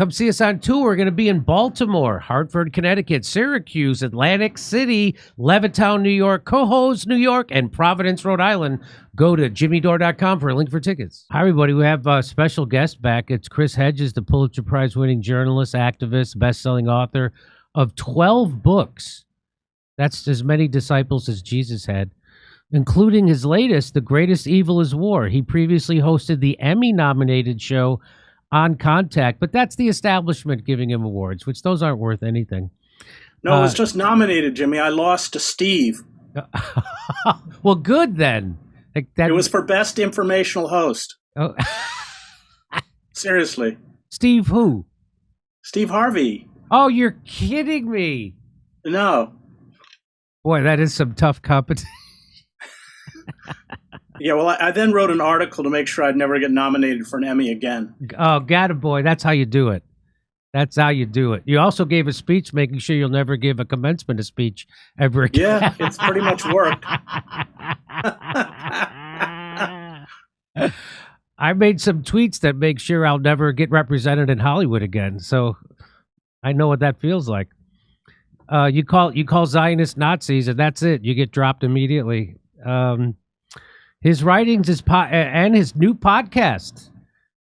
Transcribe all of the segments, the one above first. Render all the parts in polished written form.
Come see us on tour. We're going to be in Baltimore, Hartford, Connecticut, Syracuse, Atlantic City, Levittown, New York, Cohoes, New York, and Providence, Rhode Island. Go to jimmydore.com for a link for tickets. Hi, everybody. We have a special guest back. It's Chris Hedges, the Pulitzer-Prize winning journalist, activist, best-selling author of 12 books. That's as many disciples as Jesus had, including his latest, The Greatest Evil is War. He previously hosted the Emmy-nominated show On Contact, but that's the establishment giving him awards, which those aren't worth anything. No, it was just nominated, Jimmy. I lost to Steve. Well, good then. Like that, it was for Best Informational Host. Oh. Seriously. Steve who? Steve Harvey. Oh, you're kidding me. No. Boy, that is some tough competition. Yeah, well, I then wrote an article to make sure I'd never get nominated for an Emmy again. Oh, got it, boy. That's how you do it. That's how you do it. You also gave a speech making sure you'll never give a commencement speech ever again. Yeah, it's pretty much work. I made some tweets that make sure I'll never get represented in Hollywood again. So I know what that feels like. You call Zionists Nazis, and that's it. You get dropped immediately. His writings and his new podcast,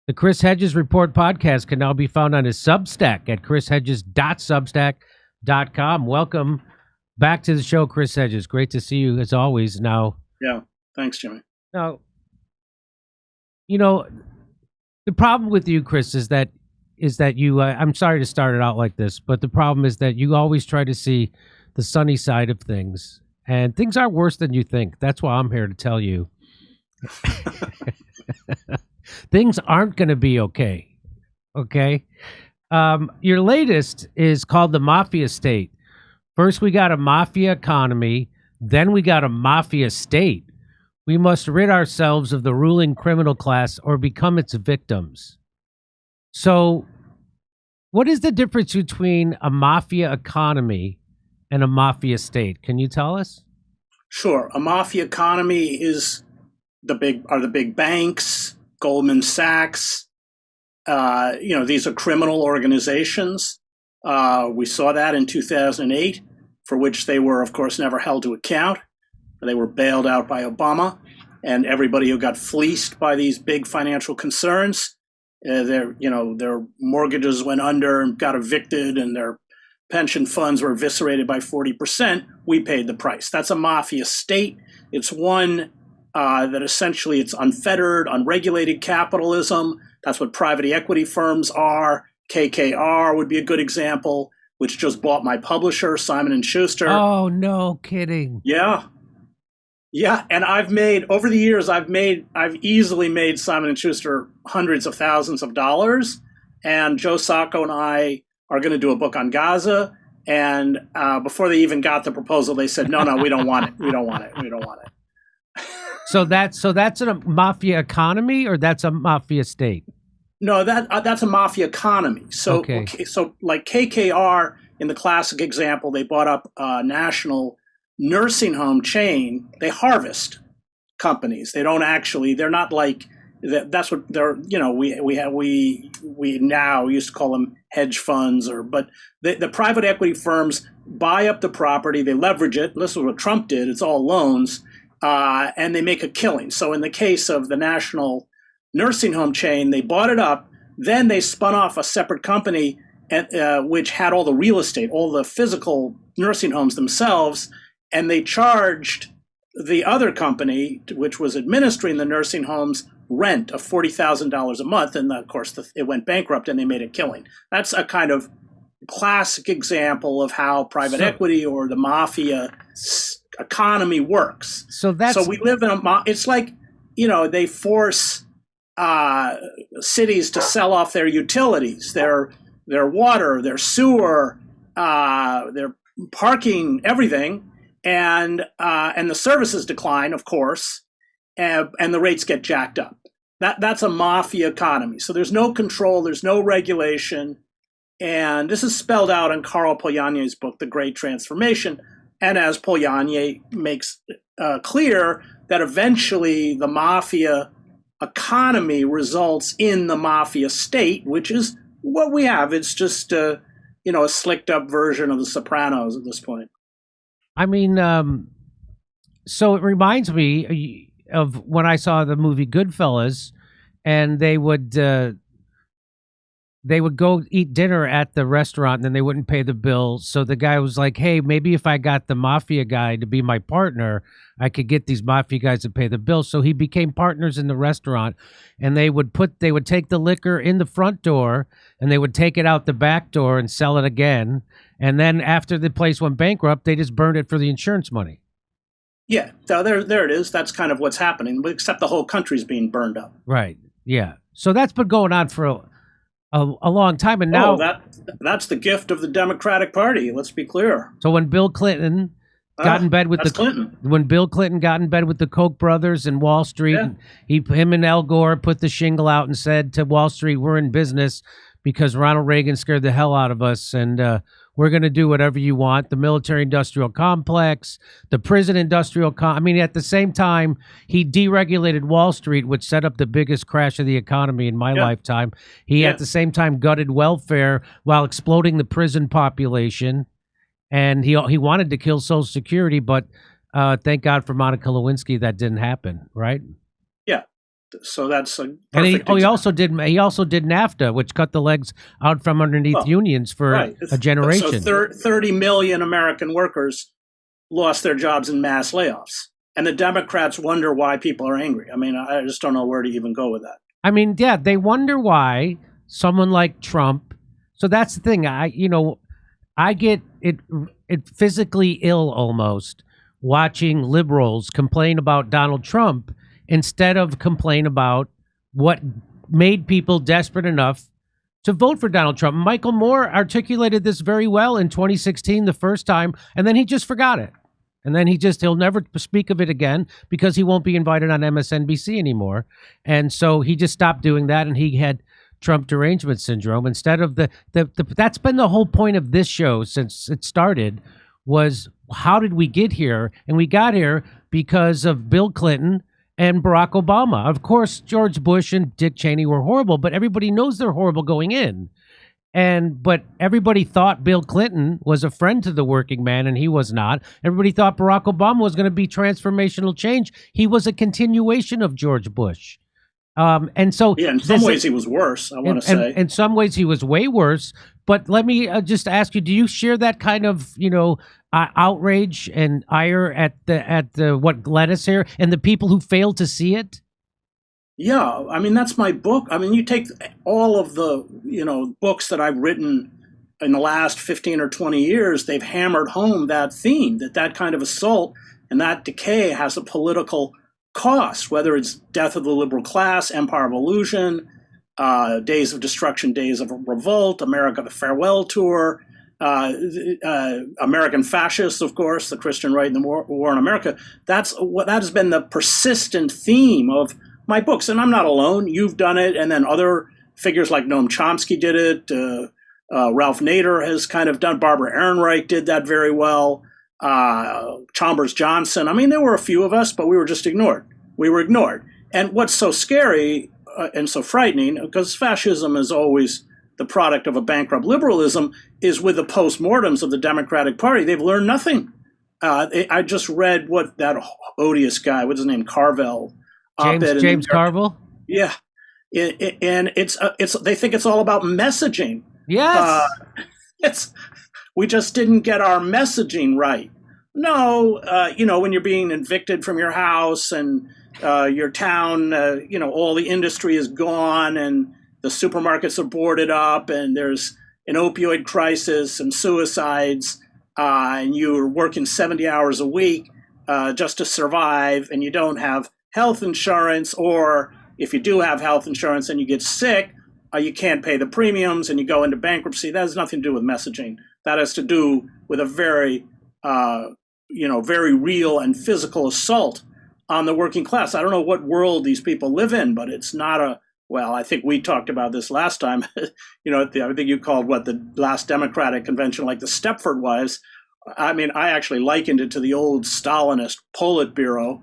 the Chris Hedges Report podcast, can now be found on his Substack at chrishedges.substack.com. Welcome back to the show, Chris Hedges. Great to see you as always. Now, yeah, thanks, Jimmy. Now, you know, the problem with you, Chris, is that you. I'm sorry to start it out like this, but the problem is that you always try to see the sunny side of things, and things are worse than you think. That's why I'm here to tell you. Things aren't going to be okay. Okay. Your latest is called The Mafia State. First, we got a mafia economy. Then we got a mafia state. We must rid ourselves of the ruling criminal class or become its victims. So what is the difference between a mafia economy and a mafia state? Can you tell us? Sure. A mafia economy is the big banks, Goldman Sachs. These are criminal organizations. We saw that in 2008, for which they were, of course, never held to account. They were bailed out by Obama, and everybody who got fleeced by these big financial concerns, their mortgages went under and got evicted, and their pension funds were eviscerated by 40%. We paid the price. That's a mafia state. It's one that essentially it's unfettered, unregulated capitalism. That's what private equity firms are. KKR would be a good example, which just bought my publisher, Simon & Schuster. Oh, no kidding. Yeah. Yeah, and over the years, I've easily made Simon & Schuster hundreds of thousands of dollars. And Joe Sacco and I are going to do a book on Gaza. And before they even got the proposal, they said, no, we don't want it. We don't want it. We don't want it. So that's a mafia economy, or that's a mafia state? No, that's a mafia economy. So, okay. So like KKR, in the classic example, they bought up a national nursing home chain. They harvest companies. They don't actually. They're not like that. That's what they're. We now used to call them hedge funds, but the private equity firms buy up the property. They leverage it. This is what Trump did. It's all loans. And they make a killing. So in the case of the national nursing home chain, they bought it up. Then they spun off a separate company, which had all the real estate, all the physical nursing homes themselves. And they charged the other company, which was administering the nursing homes, rent of $40,000 a month. And of course, it went bankrupt and they made a killing. That's a kind of classic example of how private equity or the mafia economy works. So we live in it's like, they force cities to sell off their utilities, their water, their sewer, their parking, everything, and the services decline, of course, and the rates get jacked up. That's a mafia economy. So there's no control, there's no regulation, and this is spelled out in Carl Polanyi's book, The Great Transformation. And as Polanyi makes clear, that eventually the mafia economy results in the mafia state, which is what we have, it's just a slicked up version of The Sopranos at this point. I mean, so it reminds me of when I saw the movie Goodfellas, and they would go eat dinner at the restaurant, and then they wouldn't pay the bill. So the guy was like, hey, maybe if I got the Mafia guy to be my partner, I could get these Mafia guys to pay the bill. So he became partners in the restaurant, and they would take the liquor in the front door, and they would take it out the back door and sell it again. And then after the place went bankrupt, they just burned it for the insurance money. Yeah, so there it is. That's kind of what's happening, except the whole country's being burned up. Right, yeah. So that's been going on for a long time, and now that's the gift of the Democratic Party. Let's be clear. So when Bill Clinton got in bed with when Bill Clinton got in bed with the Koch brothers in Wall Street, him and Al Gore put the shingle out and said to Wall Street, "We're in business because Ronald Reagan scared the hell out of us, and we're going to do whatever you want." The military-industrial complex, the prison-industrial I mean, at the same time, he deregulated Wall Street, which set up the biggest crash of the economy in my lifetime. He, at the same time, gutted welfare while exploding the prison population. And he wanted to kill Social Security, but thank God for Monica Lewinsky, that didn't happen, right? Yeah. So that's a and he also did NAFTA, which cut the legs out from underneath unions for a generation. So 30 million American workers lost their jobs in mass layoffs, and the Democrats wonder why people are angry. I mean, I just don't know where to even go with that. I mean, yeah, they wonder why someone like Trump. So that's the thing. I get it physically ill almost watching liberals complain about Donald Trump instead of complain about what made people desperate enough to vote for Donald Trump. Michael Moore articulated this very well in 2016, the first time, and then he just forgot it. And then he'll never speak of it again because he won't be invited on MSNBC anymore. And so he just stopped doing that, and he had Trump derangement syndrome instead of that's been the whole point of this show since it started, was how did we get here? And we got here because of Bill Clinton and Barack Obama. Of course, George Bush and Dick Cheney were horrible, but everybody knows they're horrible going in. But everybody thought Bill Clinton was a friend to the working man, and he was not. Everybody thought Barack Obama was going to be transformational change. He was a continuation of George Bush. And so, in some ways he was worse, I want to say. In some ways he was way worse. But let me just ask you: do you share that kind of outrage and ire at what led us here and the people who failed to see it? Yeah, I mean, that's my book. I mean, you take all of the books that I've written in the last 15 or 20 years, they've hammered home that theme, that kind of assault and that decay has a political cost, whether it's death of the liberal class, empire of illusion, days of destruction, days of revolt, America, the farewell tour, American fascists, of course, the Christian right and the war in America. That has been the persistent theme of my books. And I'm not alone. You've done it. And then other figures like Noam Chomsky did it. Ralph Nader has kind of done. Barbara Ehrenreich did that very well. Chalmers Johnson. I mean, there were a few of us, but we were just ignored. We were ignored. And what's so scary and so frightening, because fascism is always the product of a bankrupt liberalism, is with the postmortems of the Democratic Party. They've learned nothing. I just read what that odious guy, what's his name, Carville. James Carville? Yeah. And it's they think it's all about messaging. Yes. We just didn't get our messaging right. No, when you're being evicted from your house and your town, all the industry is gone and the supermarkets are boarded up and there's an opioid crisis and suicides, and you're working 70 hours a week just to survive, and you don't have health insurance, or if you do have health insurance and you get sick, you can't pay the premiums and you go into bankruptcy. That has nothing to do with messaging. That has to do with a very, very real and physical assault on the working class. I don't know what world these people live in, but it's not I think we talked about this last time. I think you called the last Democratic convention like the Stepford wives. I mean, I actually likened it to the old Stalinist Politburo.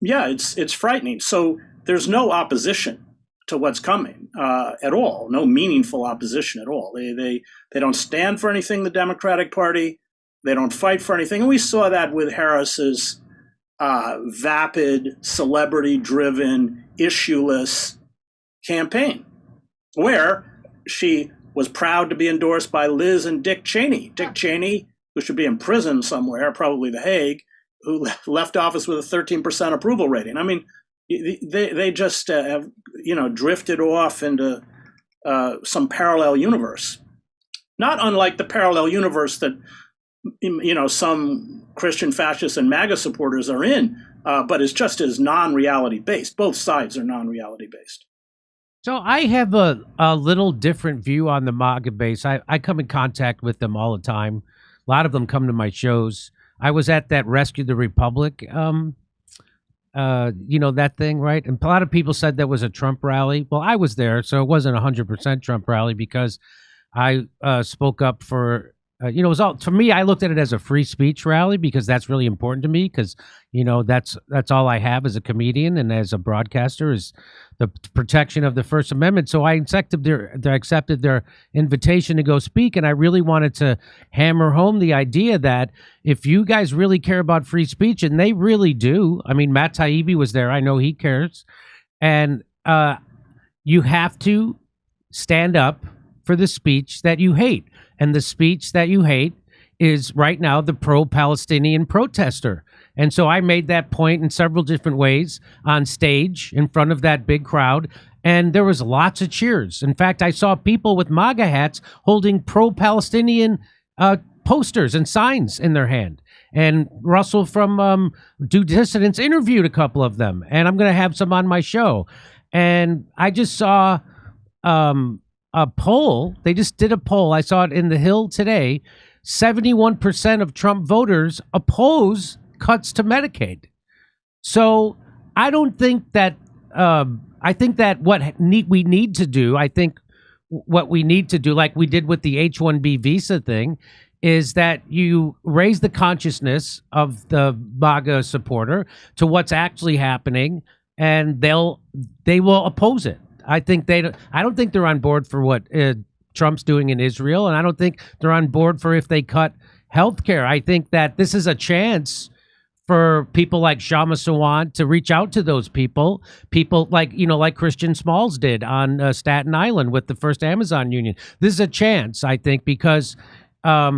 It's frightening. So there's no opposition. to what's coming at all. No meaningful opposition at all. They don't stand for anything. The Democratic Party. They don't fight for anything. And we saw that with Harris's vapid, celebrity-driven, issueless campaign, where she was proud to be endorsed by Liz and Dick Cheney. Dick Cheney, who should be in prison somewhere, probably The Hague, who left office with a 13% approval rating. I mean, they just have, drifted off into some parallel universe, not unlike the parallel universe that some Christian fascists and MAGA supporters are in, but is just as non-reality based. Both sides are non-reality based. So I have a little different view on the MAGA base. I come in contact with them all the time. A lot of them come to my shows. I was at that Rescue the Republic, that thing, right? And a lot of people said that was a Trump rally. Well, I was there, so it wasn't 100% Trump rally because I spoke up for, it was all, for me, I looked at it as a free speech rally because that's really important to me because, that's all I have as a comedian and as a broadcaster is the protection of the First Amendment. So I accepted their invitation to go speak, and I really wanted to hammer home the idea that if you guys really care about free speech, and they really do, I mean, Matt Taibbi was there, I know he cares, and you have to stand up for the speech that you hate. And the speech that you hate is right now the pro-Palestinian protester. And so I made that point in several different ways on stage in front of that big crowd. And there was lots of cheers. In fact, I saw people with MAGA hats holding pro-Palestinian posters and signs in their hand. And Russell from Due Dissidents interviewed a couple of them. And I'm going to have some on my show. And I just saw a poll. They just did a poll. I saw it in The Hill today. 71% of Trump voters oppose cuts to Medicaid. So I don't think that, I think that what we need to do, like we did with the H-1B visa thing, is that you raise the consciousness of the MAGA supporter to what's actually happening, and they will oppose it. I don't think they're on board for what Trump's doing in Israel, and I don't think they're on board for if they cut healthcare. I think that this is a chance for people like Shama Sawant to reach out to those people like Christian Smalls did on Staten Island with the first Amazon union. This is a chance, I think, because as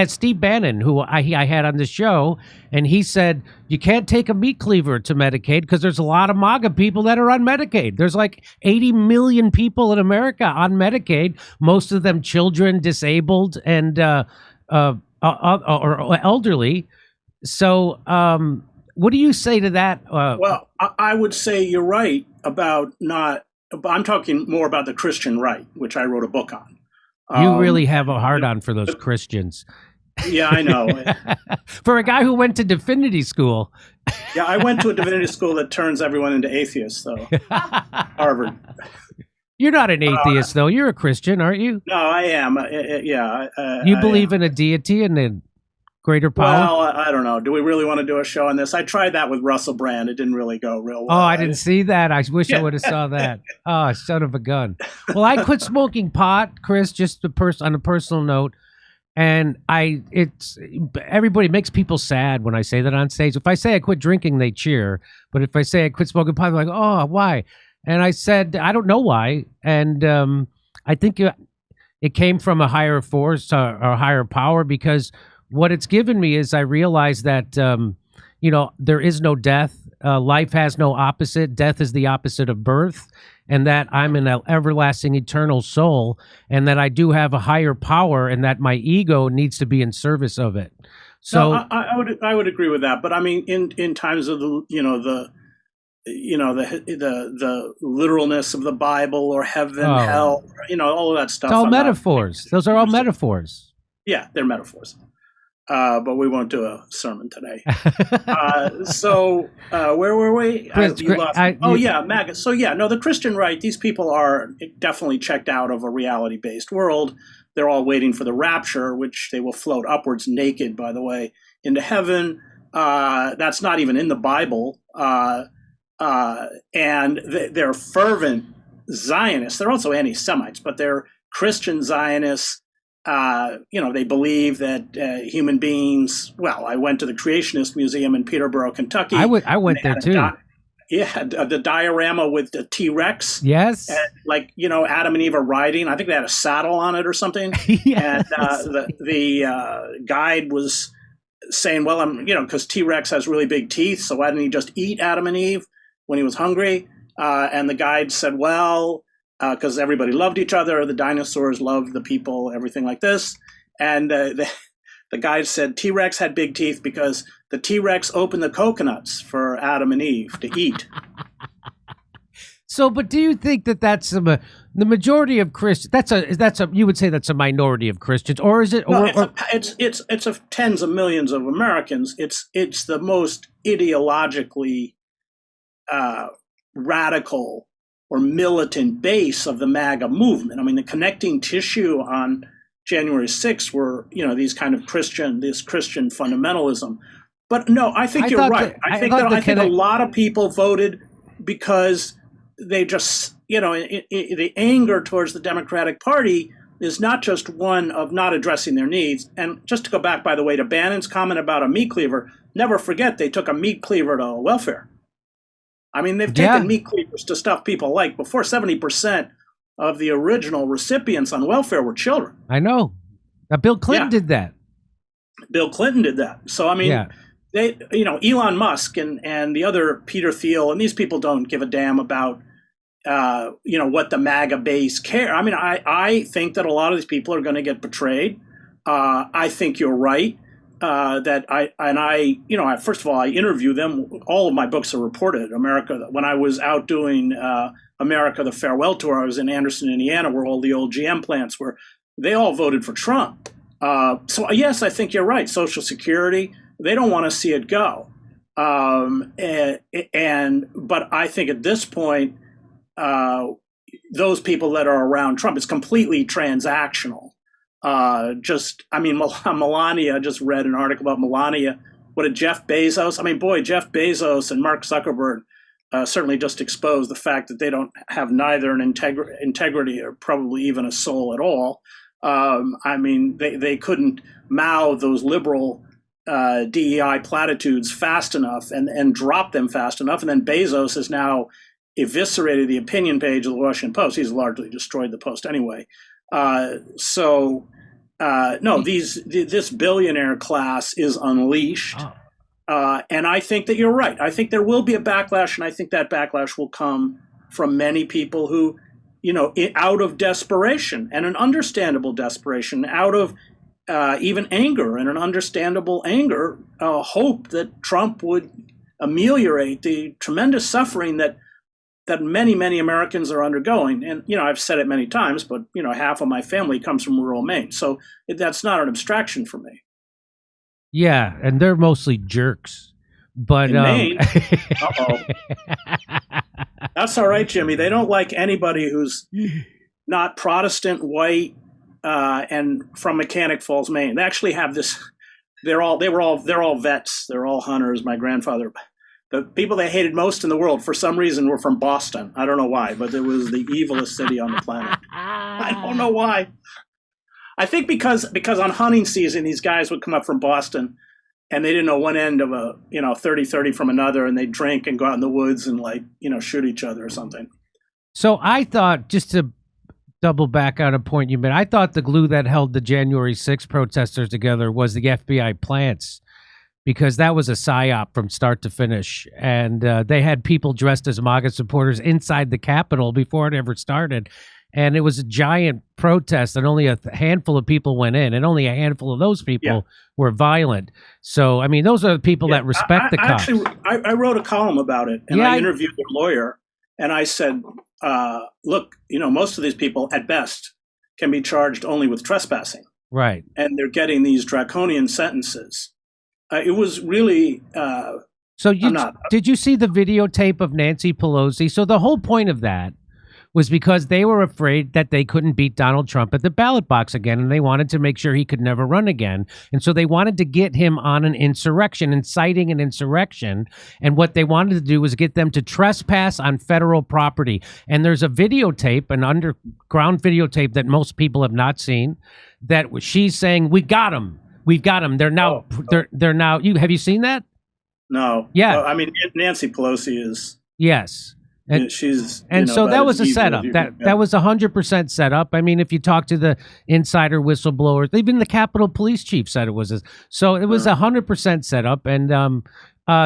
Steve Bannon, who I had on the show, and he said, you can't take a meat cleaver to Medicaid because there's a lot of MAGA people that are on Medicaid. There's like 80 million people in America on Medicaid, most of them children, disabled, and or elderly. So what do you say to that? Well, I would say you're right about I'm talking more about the Christian right, which I wrote a book on. You really have a hard-on for those Christians. Yeah, I know. For a guy who went to divinity school. Yeah, I went to a divinity school that turns everyone into atheists, though. Harvard. You're not an atheist, though. You're a Christian, aren't you? No, I am. You believe in a deity and a greater power? Well, I don't know. Do we really want to do a show on this? I tried that with Russell Brand. It didn't really go real well. Oh, I didn't see that. I wish I would have saw that. Oh, son of a gun. Well, I quit smoking pot, Chris, just on a personal note. And everybody makes people sad when I say that on stage. If I say I quit drinking, they cheer. But if I say I quit smoking pot, they're like, oh, why? And I said, I don't know why. And I think it came from a higher force or a higher power, because what it's given me is I realize that, there is no death. Life has no opposite. Death is the opposite of birth. And that I'm an everlasting, eternal soul. And that I do have a higher power, and that my ego needs to be in service of it. So no, I would agree with that. But I mean, in times of the literalness of the Bible or heaven, hell, all of that stuff. It's all metaphors. Those are all metaphors. Yeah, they're metaphors. But we won't do a sermon today. So where were we? MAGA. So the Christian right, these people are definitely checked out of a reality-based world. They're all waiting for the rapture, which they will float upwards naked, by the way, into heaven. That's not even in the Bible. and they're fervent Zionists. They're also anti-Semites, but they're Christian Zionists. They believe that human beings. Well, I went to the Creationist Museum in Peterborough, Kentucky. I went there too. The diorama with the T-Rex. Yes. And, Adam and Eve are riding. I think they had a saddle on it or something. Yes. And the guide was saying, well, because T-Rex has really big teeth, so why didn't he just eat Adam and Eve when he was hungry? And the guide said, well, because everybody loved each other, the dinosaurs loved the people, everything like this. And the guide said T-Rex had big teeth because the T-Rex opened the coconuts for Adam and Eve to eat. So, but do you think that that's the majority of Christians? You would say that's a minority of Christians, or is it? No, it's a tens of millions of Americans. It's the most ideologically radical or militant base of the MAGA movement. I mean, the connecting tissue on January 6th were, this kind of Christian fundamentalism. But no, I think you're right. I think a lot of people voted because they just, the anger towards the Democratic Party is not just one of not addressing their needs. And just to go back, by the way, to Bannon's comment about a meat cleaver, never forget they took a meat cleaver to welfare. I mean, they've taken meat cleavers to stuff people like. Before, 70% of the original recipients on welfare were children. I know. Bill Clinton did that. Bill Clinton did that. So, I mean, they, Elon Musk and the other Peter Thiel, and these people don't give a damn about, what the MAGA base care. I mean, I think that a lot of these people are going to get betrayed. I think you're right. First of all, I interview them. All of my books are reported. When I was out doing America, the Farewell Tour, I was in Anderson, Indiana, where all the old GM plants were. They all voted for Trump. So yes, I think you're right. Social Security, they don't want to see it go. But I think at this point, those people that are around Trump, it's completely transactional. Melania, just read an article about Melania. What did Jeff Bezos? Jeff Bezos and Mark Zuckerberg certainly just exposed the fact that they don't have neither an integrity or probably even a soul at all. They couldn't mouth those liberal DEI platitudes fast enough and drop them fast enough. And then Bezos has now eviscerated the opinion page of the Washington Post. He's largely destroyed the Post anyway. This billionaire class is unleashed. And I think that you're right. I think there will be a backlash, and I think that backlash will come from many people who, out of desperation, and an understandable desperation, out of even anger and an understandable anger, hope that Trump would ameliorate the tremendous suffering that many, many Americans are undergoing. And, I've said it many times, but, half of my family comes from rural Maine. So that's not an abstraction for me. Yeah, and they're mostly jerks. But in Maine, that's all right, Jimmy. They don't like anybody who's not Protestant, white, and from Mechanic Falls, Maine. They actually have this. They're all vets. They're all hunters. My grandfather. The people they hated most in the world, for some reason, were from Boston. I don't know why, but it was the evilest city on the planet. I don't know why. I think because on hunting season, these guys would come up from Boston, and they didn't know one end of a 30-30 from another, and they'd drink and go out in the woods and shoot each other or something. So I thought, just to double back on a point you made, I thought the glue that held the January 6th protesters together was the FBI plants. Because that was a psyop from start to finish. And they had people dressed as MAGA supporters inside the Capitol before it ever started. And it was a giant protest, and only a handful of people went in, and only a handful of those people were violent. So, those are the people that respect the cops. I wrote a column about it, and I interviewed their lawyer, and I said, look, most of these people, at best, can be charged only with trespassing. Right. And they're getting these draconian sentences. It was really. Did you see the videotape of Nancy Pelosi? So the whole point of that was because they were afraid that they couldn't beat Donald Trump at the ballot box again, and they wanted to make sure he could never run again. And so they wanted to get him on an insurrection, inciting an insurrection. And what they wanted to do was get them to trespass on federal property. And there's a videotape, an underground videotape that most people have not seen, that she's saying, "We got him. We've got him. They're now. They're now." Have you seen that? No. Yeah. I mean, Nancy Pelosi is. Yes. And she's so that was a setup. That was 100% set up. I mean, if you talk to the insider whistleblowers, even the Capitol Police Chief said it was. So it was 100% set up. And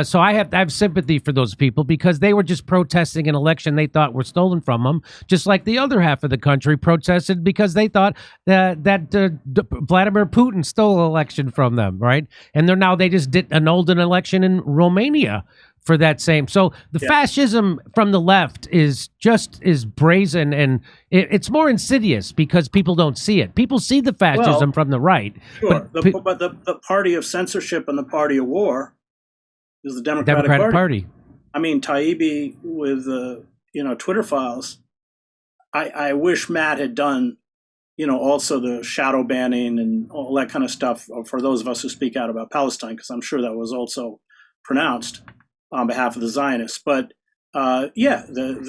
so I have sympathy for those people because they were just protesting an election they thought were stolen from them, just like the other half of the country protested because they thought that Vladimir Putin stole an election from them, right? And they just annulled an election in Romania for that same. So the fascism from the left is brazen, and it's more insidious because people don't see it. People see the fascism from the right. Sure, but the party of censorship and the party of war is the Democratic Party. I mean, Taibbi with Twitter files. I wish Matt had done also the shadow banning and all that kind of stuff for those of us who speak out about Palestine, because I'm sure that was also pronounced on behalf of the Zionists. But it's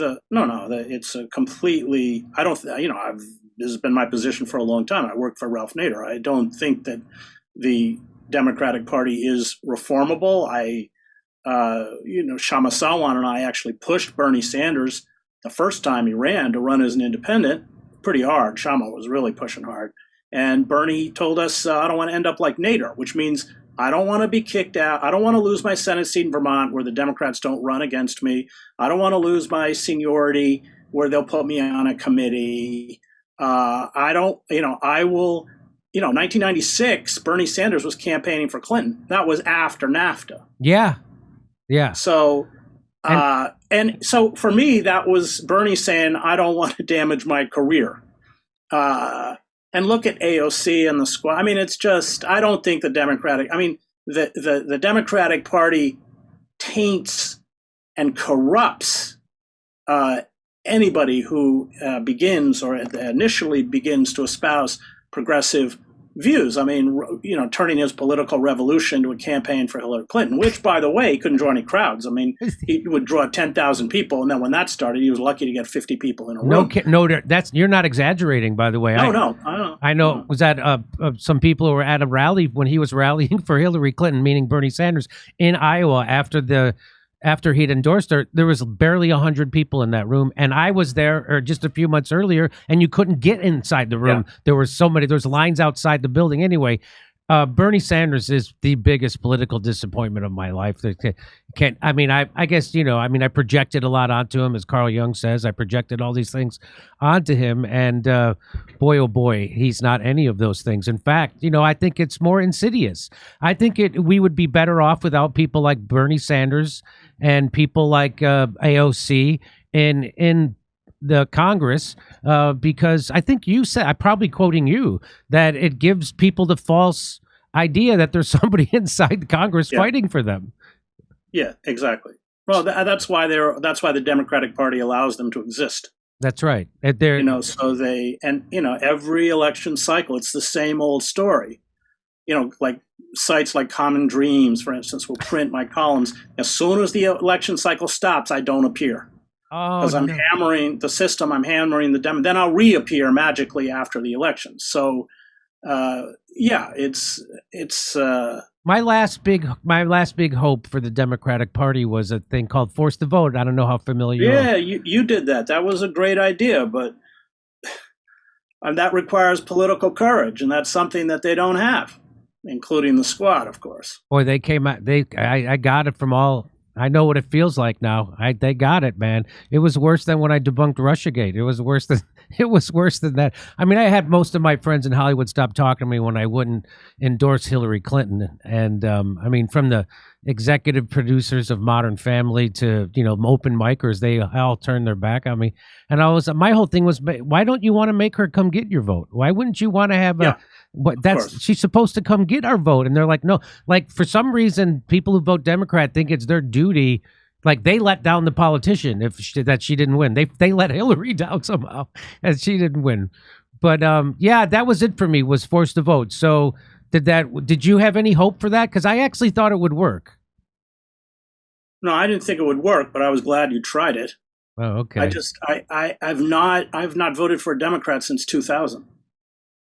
a completely. I don't. This has been my position for a long time. I worked for Ralph Nader. I don't think that the Democratic Party is reformable. Shama Sawan and I actually pushed Bernie Sanders the first time he ran to run as an independent pretty hard. Shama was really pushing hard. And Bernie told us, I don't want to end up like Nader, which means I don't want to be kicked out. I don't want to lose my Senate seat in Vermont where the Democrats don't run against me. I don't want to lose my seniority where they'll put me on a committee. I will, 1996, Bernie Sanders was campaigning for Clinton. That was after NAFTA. Yeah. Yeah. So, and so for me, that was Bernie saying, I don't want to damage my career. And look at AOC and the squad. I mean, it's just, I don't think the Democratic Party taints and corrupts anybody who begins or initially begins to espouse progressive views. I mean, turning his political revolution into a campaign for Hillary Clinton, which, by the way, he couldn't draw any crowds. I mean, he would draw 10,000 people, and then when that started, he was lucky to get 50 people in a room. You're not exaggerating, by the way. I know. Was that some people who were at a rally when he was rallying for Hillary Clinton, meaning Bernie Sanders, in Iowa after he'd endorsed her, there was barely 100 people in that room. And I was there just a few months earlier, and you couldn't get inside the room. Yeah. There were there's lines outside the building. Anyway, Bernie Sanders is the biggest political disappointment of my life. I guess, I projected a lot onto him, as Carl Jung says. I projected all these things onto him. And boy, oh boy, he's not any of those things. In fact, I think it's more insidious. I think we would be better off without people like Bernie Sanders and people like AOC in the Congress, because I think you said, I'm probably quoting you, that it gives people the false idea that there's somebody inside the Congress fighting for them. Yeah, exactly. Well, that's why the Democratic Party allows them to exist. That's right. Every election cycle, it's the same old story. Like sites like Common Dreams, for instance, will print my columns. As soon as the election cycle stops, I don't appear. Because I'm hammering the system, I'm hammering the Dem. Then I'll reappear magically after the election. So, it's my last big hope for the Democratic Party was a thing called Force the Vote. I don't know how familiar you are. Yeah, you did that. That was a great idea, but that requires political courage, and that's something that they don't have, including the squad, of course. Boy, they came out. I got it from all. I know what it feels like now. They got it, man. It was worse than when I debunked Russiagate. It was worse than that. I mean, I had most of my friends in Hollywood stop talking to me when I wouldn't endorse Hillary Clinton. And from the executive producers of Modern Family to, open micers, they all turned their back on me. And my whole thing was, why don't you want to make her come get your vote? Why wouldn't you want to have she's supposed to come get our vote? And they're like, no, like for some reason, people who vote Democrat think it's their duty Like they let down the politician that she didn't win. They let Hillary down somehow, and she didn't win. But yeah, that was it for me. Was forced to vote. So did you have any hope for that? Because I actually thought it would work. No, I didn't think it would work, but I was glad you tried it. Oh, okay. I've not voted for a Democrat since 2000.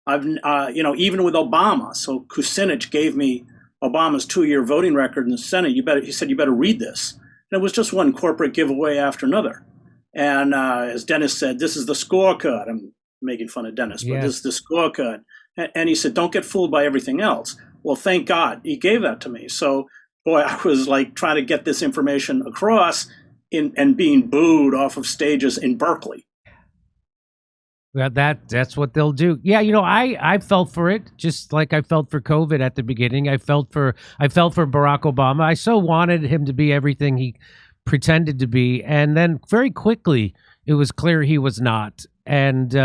Even with Obama. So Kucinich gave me Obama's 2-year voting record in the Senate. He said you better read this. And it was just one corporate giveaway after another. And as Dennis said, this is the scorecard. I'm making fun of Dennis, but this is the scorecard. And he said, don't get fooled by everything else. Well, thank God he gave that to me. So, boy, I was like trying to get this information across and being booed off of stages in Berkeley. Well, that's what they'll do. Yeah, I felt for it, just like I felt for COVID at the beginning. I felt for Barack Obama. I so wanted him to be everything he pretended to be, and then very quickly it was clear he was not. And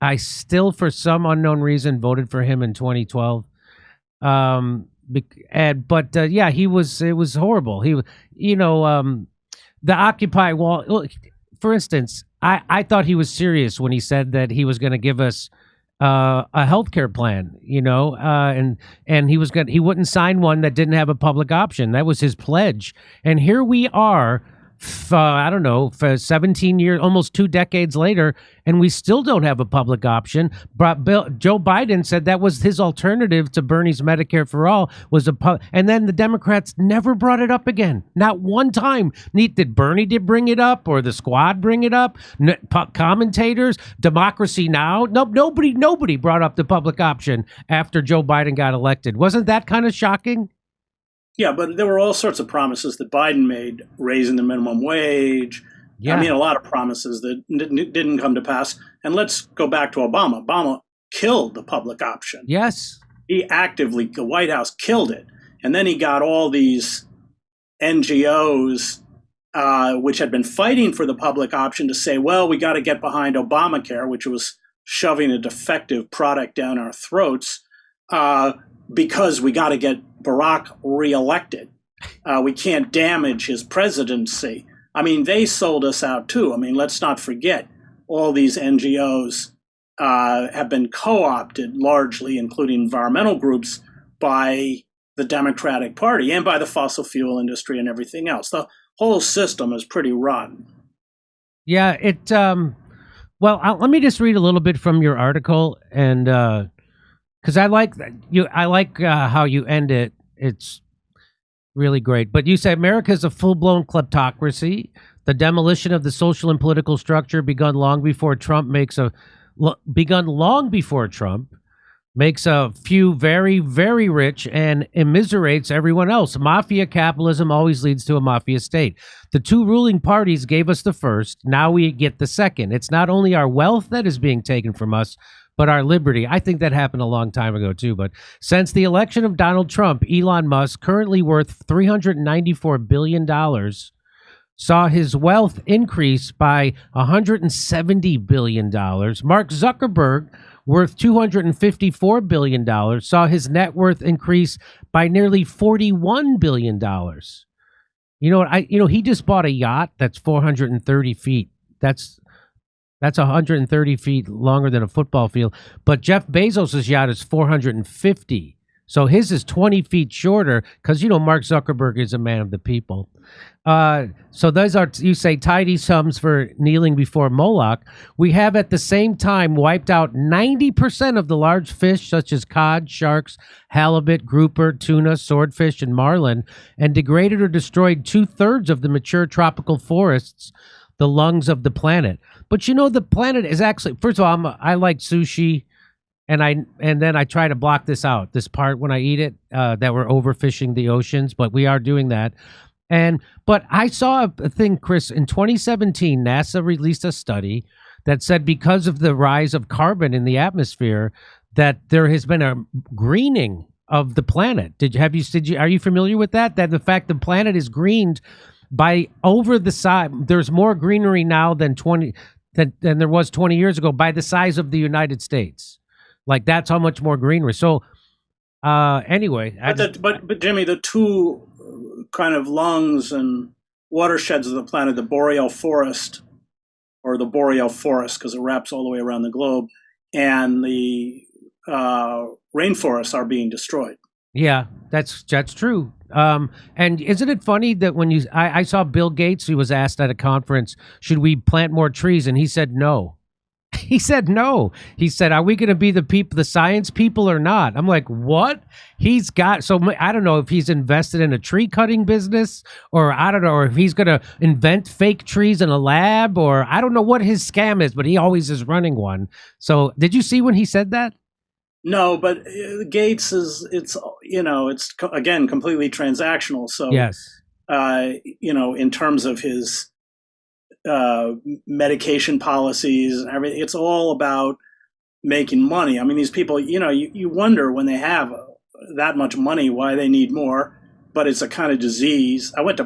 I still, for some unknown reason, voted for him in 2012. Yeah, it was horrible. The Occupy wall. For instance, I thought he was serious when he said that he was going to give us a healthcare plan, and he wouldn't sign one that didn't have a public option. That was his pledge. And here we are, for 17 years, almost 2 decades later, and we still don't have a public option. But Joe Biden said that was his alternative to Bernie's Medicare for All, and then the Democrats never brought it up again. Not one time. Did Bernie bring it up, or the squad bring it up? Commentators, Democracy Now. Nope, nobody brought up the public option after Joe Biden got elected. Wasn't that kind of shocking? Yeah, but there were all sorts of promises that Biden made, raising the minimum wage. Yeah. I mean, a lot of promises that didn't come to pass. And let's go back to Obama. Obama killed the public option. Yes. The White House killed it. And then he got all these NGOs, which had been fighting for the public option, to say, well, we got to get behind Obamacare, which was shoving a defective product down our throats, because we got to get Barack reelected. We can't damage his presidency. I mean, they sold us out too. I mean, let's not forget all these NGOs have been co-opted largely, including environmental groups, by the Democratic Party and by the fossil fuel industry and everything else. The whole system is pretty rotten. Yeah, let me just read a little bit from your article, and because I like how you end it. It's really great. But you say America is a full-blown kleptocracy. The demolition of the social and political structure begun long before Trump makes a few very, very rich and immiserates everyone else. Mafia capitalism always leads to a mafia state. The two ruling parties gave us the first. Now we get the second. It's not only our wealth that is being taken from us, but our liberty. I think that happened a long time ago, too. But since the election of Donald Trump, Elon Musk, currently worth $394 billion, saw his wealth increase by $170 billion. Mark Zuckerberg, worth $254 billion, saw his net worth increase by nearly $41 billion. You know what? He just bought a yacht that's 430 feet. That's 130 feet longer than a football field. But Jeff Bezos' yacht is 450. So his is 20 feet shorter because, Mark Zuckerberg is a man of the people. So those are, you say, tidy sums for kneeling before Moloch. We have at the same time wiped out 90% of the large fish such as cod, sharks, halibut, grouper, tuna, swordfish, and marlin, and degraded or destroyed 2/3 of the mature tropical forests, the lungs of the planet. But the planet is actually, first of all, I like sushi. And then I try to block this part when I eat it, that we're overfishing the oceans, but we are doing that. But I saw a thing, Chris, in 2017, NASA released a study that said because of the rise of carbon in the atmosphere, that there has been a greening of the planet. Are you familiar with that? That the fact the planet is greened by over the size, there's more greenery now than there was 20 years ago by the size of the United States. Like, that's how much more greenery. So, anyway. But Jimmy, the two kind of lungs and watersheds of the planet, the boreal forest, or the boreal forest, because it wraps all the way around the globe, and the rainforests are being destroyed. Yeah, that's true. And isn't it funny that when I saw Bill Gates, he was asked at a conference, should we plant more trees? And he said no. He said no. He said, are we going to be the science people or not? I'm like, what? So I don't know if he's invested in a tree cutting business, or I don't know, or if he's going to invent fake trees in a lab, or I don't know what his scam is, but he always is running one. So did you see when he said that? No, but Gates it's again, completely transactional. So yes, in terms of his medication policies and everything, it's all about making money. I mean, these people, you wonder when they have that much money why they need more, but it's a kind of disease. I went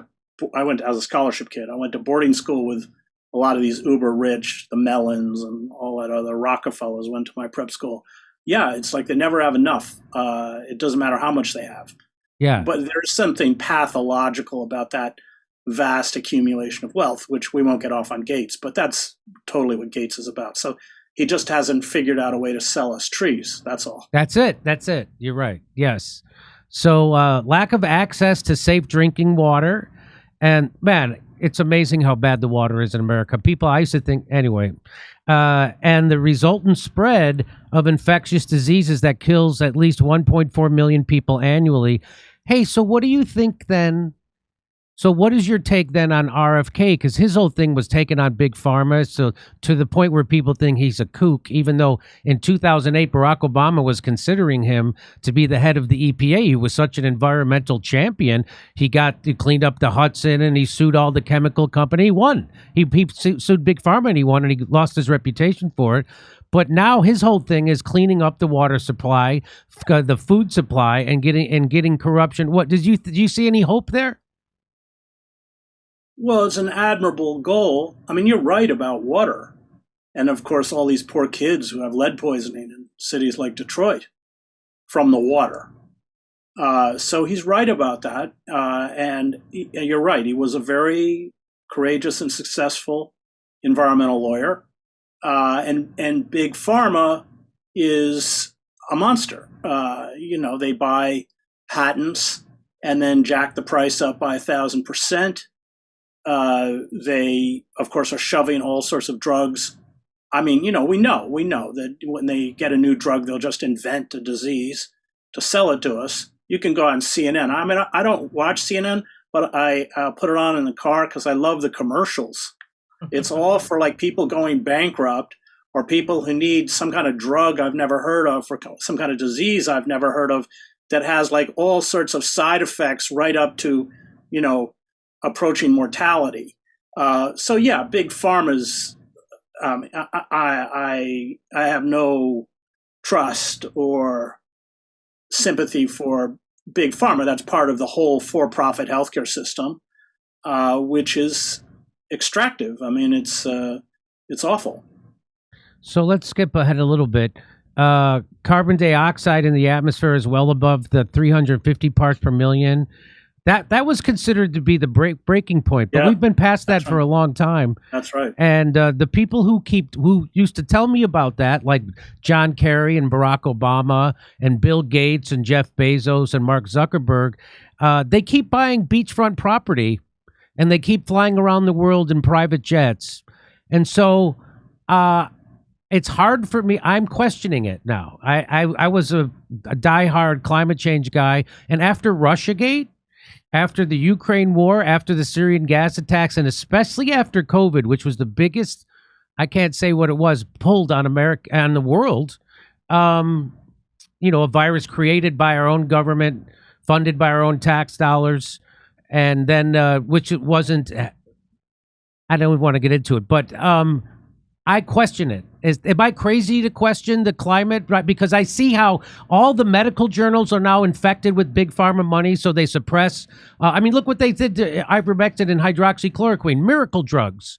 as a scholarship kid. I went to boarding school with a lot of these uber rich, the Mellons and all that other Rockefellers went to my prep school. Yeah, it's like they never have enough. It doesn't matter how much they have. Yeah. But there's something pathological about that vast accumulation of wealth, which we won't get off on Gates, but that's totally what Gates is about. So he just hasn't figured out a way to sell us trees. That's all. That's it. You're right. Yes. So lack of access to safe drinking water. And man, it's amazing how bad the water is in America. I used to think, anyway, and the resultant spread of infectious diseases that kills at least 1.4 million people annually. Hey, so what do you think then? So what is your take then on RFK? Because his whole thing was taking on big pharma, so to the point where people think he's a kook, even though in 2008, Barack Obama was considering him to be the head of the EPA. He was such an environmental champion. He cleaned up the Hudson, and he sued all the chemical company. He won. He sued big pharma, and he won, and he lost his reputation for it. But now his whole thing is cleaning up the water supply, the food supply, and getting corruption. What did you see any hope there? Well, it's an admirable goal. I mean, you're right about water. And of course, all these poor kids who have lead poisoning in cities like Detroit from the water. So he's right about that. And you're right. He was a very courageous and successful environmental lawyer. And Big Pharma is a monster. They buy patents and then jack the price up by 1,000%. They, of course, are shoving all sorts of drugs. I mean, we know that when they get a new drug, they'll just invent a disease to sell it to us. You can go on CNN. I mean, I don't watch CNN, but I put it on in the car because I love the commercials. It's all for like people going bankrupt or people who need some kind of drug I've never heard of or some kind of disease I've never heard of that has like all sorts of side effects right up to, approaching mortality. So yeah, big pharma's. I have no trust or sympathy for big pharma. That's part of the whole for-profit healthcare system, which is extractive. I mean, it's awful. So let's skip ahead a little bit. Carbon dioxide in the atmosphere is well above the 350 parts per million. That was considered to be the breaking point, but we've been past that for a long time. That's right. And the people who used to tell me about that, like John Kerry and Barack Obama and Bill Gates and Jeff Bezos and Mark Zuckerberg, they keep buying beachfront property, and they keep flying around the world in private jets, and so it's hard for me. I'm questioning it now. I was a diehard climate change guy, and after Russiagate. After the Ukraine war, after the Syrian gas attacks, and especially after COVID, which was the biggest, I can't say what it was, pulled on America and the world, a virus created by our own government, funded by our own tax dollars, and then, which it wasn't, I don't want to get into it, but I question it. Am I crazy to question the climate? Right, because I see how all the medical journals are now infected with big pharma money, so they suppress. Look what they did to ivermectin and hydroxychloroquine, miracle drugs.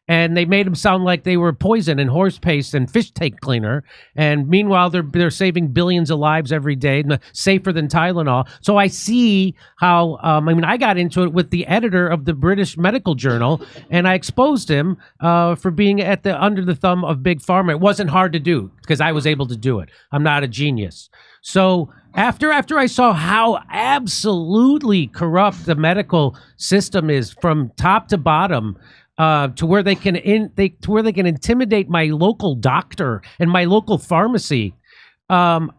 And they made them sound like they were poison and horse paste and fish tank cleaner. And meanwhile, they're saving billions of lives every day, safer than Tylenol. So I see how, I got into it with the editor of the British Medical Journal, and I exposed him for being under the thumb of Big Pharma. It wasn't hard to do because I was able to do it. I'm not a genius. So after I saw how absolutely corrupt the medical system is from top to bottom, to where they can intimidate my local doctor and my local pharmacy. I'm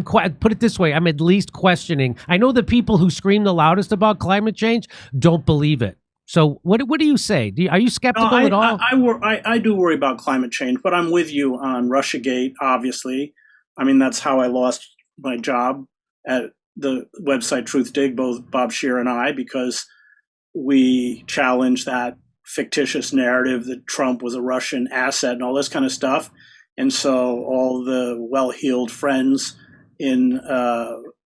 quite, put it this way, I'm at least questioning. I know the people who scream the loudest about climate change don't believe it. So what do you say? Are you skeptical at all? I do worry about climate change, but I'm with you on Russiagate, obviously. I mean, that's how I lost my job at the website Truth Dig, both Bob Scheer and I, because we challenged that fictitious narrative that Trump was a Russian asset and all this kind of stuff. And so all the well-heeled friends in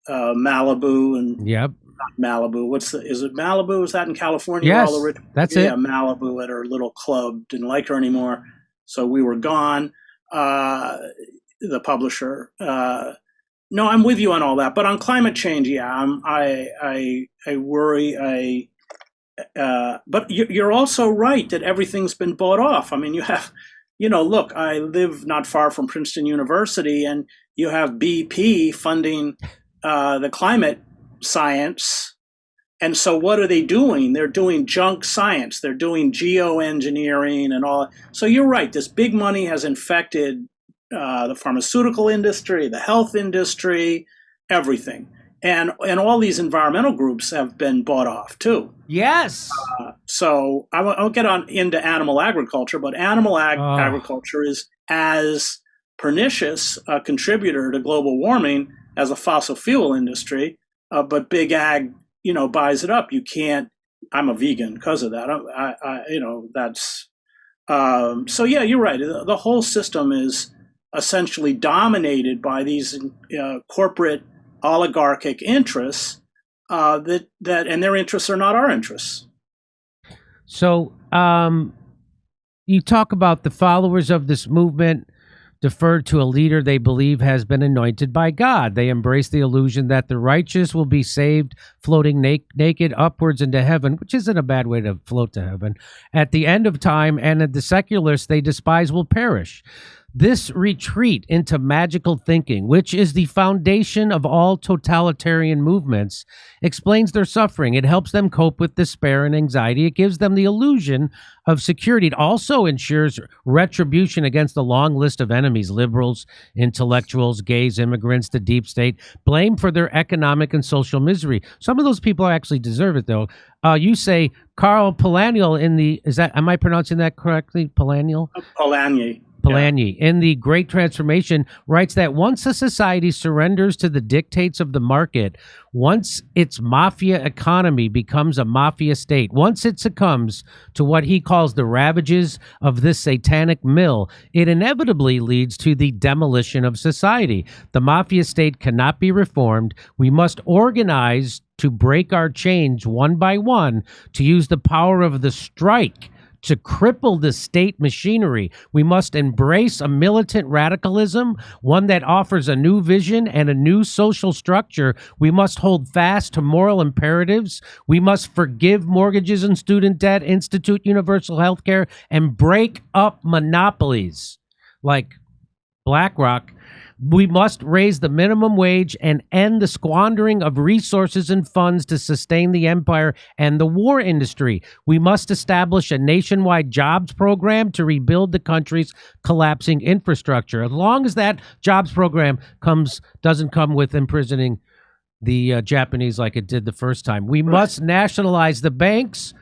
Malibu and not Malibu. Is it Malibu? Is that in California? Yes, all the rich, that's it. Yeah, Malibu at her little club didn't like her anymore, so we were gone. The publisher. No, I'm with you on all that, but on climate change, I worry. But you're also right that everything's been bought off. I mean, you have, look, I live not far from Princeton University, and you have BP funding the climate science. And so what are they doing? They're doing junk science. They're doing geoengineering and all. So you're right. This big money has infected the pharmaceutical industry, the health industry, everything. And all these environmental groups have been bought off too. Yes. So I'll get into animal agriculture, but agriculture is as pernicious a contributor to global warming as a fossil fuel industry. But big ag, buys it up. You can't. I'm a vegan because of that. That's. So yeah, you're right. The whole system is essentially dominated by these corporate oligarchic interests that and their interests are not our interests. So you talk about the followers of this movement deferred to a leader they believe has been anointed by God. They embrace the illusion that the righteous will be saved, floating naked upwards into heaven, which isn't a bad way to float to heaven, at the end of time, and the secularists they despise will perish. This retreat into magical thinking, which is the foundation of all totalitarian movements, explains their suffering. It helps them cope with despair and anxiety. It gives them the illusion of security. It also ensures retribution against the long list of enemies: liberals, intellectuals, gays, immigrants, the deep state, blamed for their economic and social misery. Some of those people actually deserve it, though. You say Karl Polanyi am I pronouncing that correctly? Polanyi? Polanyi, in The Great Transformation, writes that once a society surrenders to the dictates of the market, once its mafia economy becomes a mafia state, once it succumbs to what he calls the ravages of this satanic mill, it inevitably leads to the demolition of society. The mafia state cannot be reformed. We must organize to break our chains one by one, to use the power of the strike to cripple the state machinery. We must embrace a militant radicalism, one that offers a new vision and a new social structure. We must hold fast to moral imperatives. We must forgive mortgages and student debt, institute universal health care, and break up monopolies like BlackRock. We must raise the minimum wage and end the squandering of resources and funds to sustain the empire and the war industry. We must establish a nationwide jobs program to rebuild the country's collapsing infrastructure. As long as that jobs program doesn't come with imprisoning the Japanese like it did the first time. We must nationalize the banks,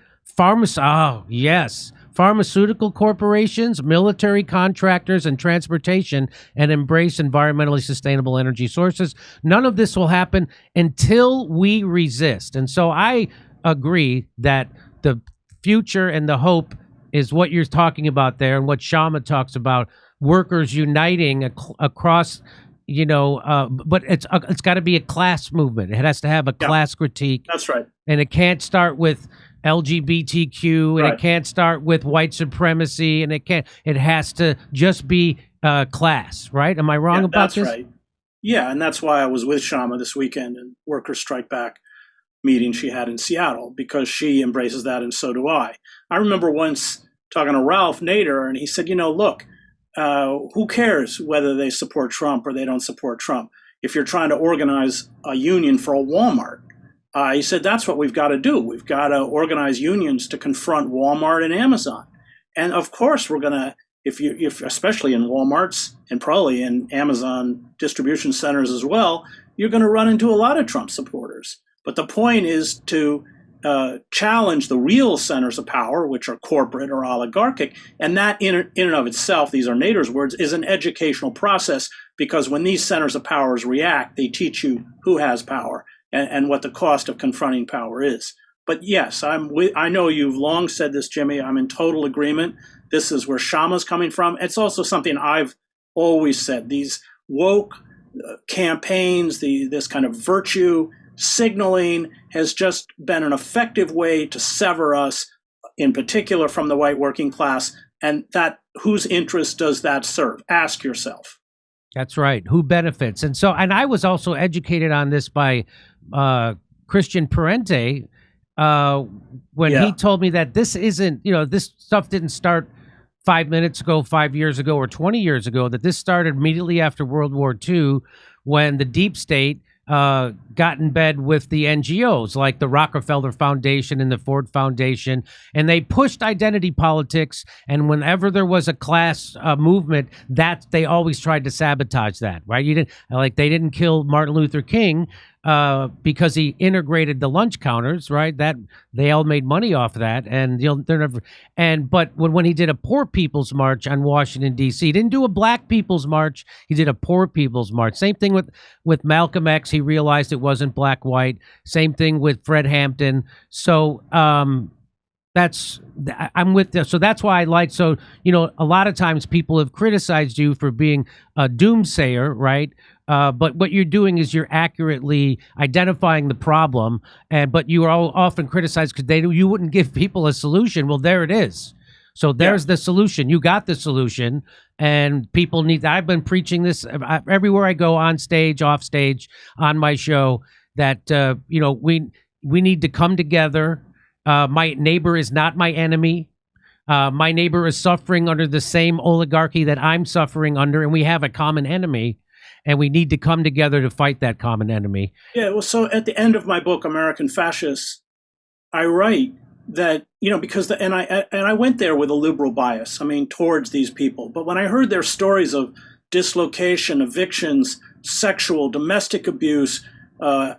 pharmaceutical corporations, military contractors, and transportation, and embrace environmentally sustainable energy sources. None of this will happen until we resist. And so I agree that the future and the hope is what you're talking about there, and what Shama talks about, workers uniting across but it's got to be a class movement. It has to have a class critique. That's right. And it can't start with LGBTQ, and it can't start with white supremacy, and it has to just be class, right? Am I wrong about this? That's right. Yeah, and that's why I was with Shama this weekend in Workers' Strike Back meeting she had in Seattle, because she embraces that, and so do I. I remember once talking to Ralph Nader, and he said, look, who cares whether they support Trump or they don't support Trump? If you're trying to organize a union for a Walmart, he said, that's what we've got to do. We've got to organize unions to confront Walmart and Amazon. And of course, we're going to, if especially in Walmarts and probably in Amazon distribution centers as well, you're going to run into a lot of Trump supporters. But the point is to challenge the real centers of power, which are corporate or oligarchic. And that in and of itself, these are Nader's words, is an educational process, because when these centers of powers react, they teach you who has power and what the cost of confronting power is. But yes, I know you've long said this, Jimmy. I'm in total agreement. This is where Shama's coming from. It's also something I've always said. These woke campaigns, this kind of virtue signaling has just been an effective way to sever us, in particular from the white working class. And that, whose interest does that serve? Ask yourself. That's right. Who benefits? And I was also educated on this by Christian Parente when he told me that this isn't, this stuff didn't start 5 minutes ago, 5 years ago, or 20 years ago, that this started immediately after World War II, when the deep state got in bed with the NGOs like the Rockefeller Foundation and the Ford Foundation, and they pushed identity politics. And whenever there was a class movement, that they always tried to sabotage that. Right? They didn't kill Martin Luther King because he integrated the lunch counters, right? That they all made money off of that, and they're never. But when he did a poor people's march on Washington D.C., he didn't do a black people's march. He did a poor people's march. Same thing with Malcolm X. He realized it wasn't black white. Same thing with Fred Hampton. So I'm with this. So that's why I like. So a lot of times people have criticized you for being a doomsayer, right? But what you're doing is you're accurately identifying the problem, but you are often criticized because you wouldn't give people a solution. Well, there it is. So there's the solution. You got the solution, and people need. I've been preaching this everywhere I go, on stage, off stage, on my show, that we need to come together. My neighbor is not my enemy. My neighbor is suffering under the same oligarchy that I'm suffering under, and we have a common enemy. And we need to come together to fight that common enemy. Yeah, well, so at the end of my book, American Fascists, I write that, because I went there with a liberal bias, towards these people. But when I heard their stories of dislocation, evictions, sexual, domestic abuse,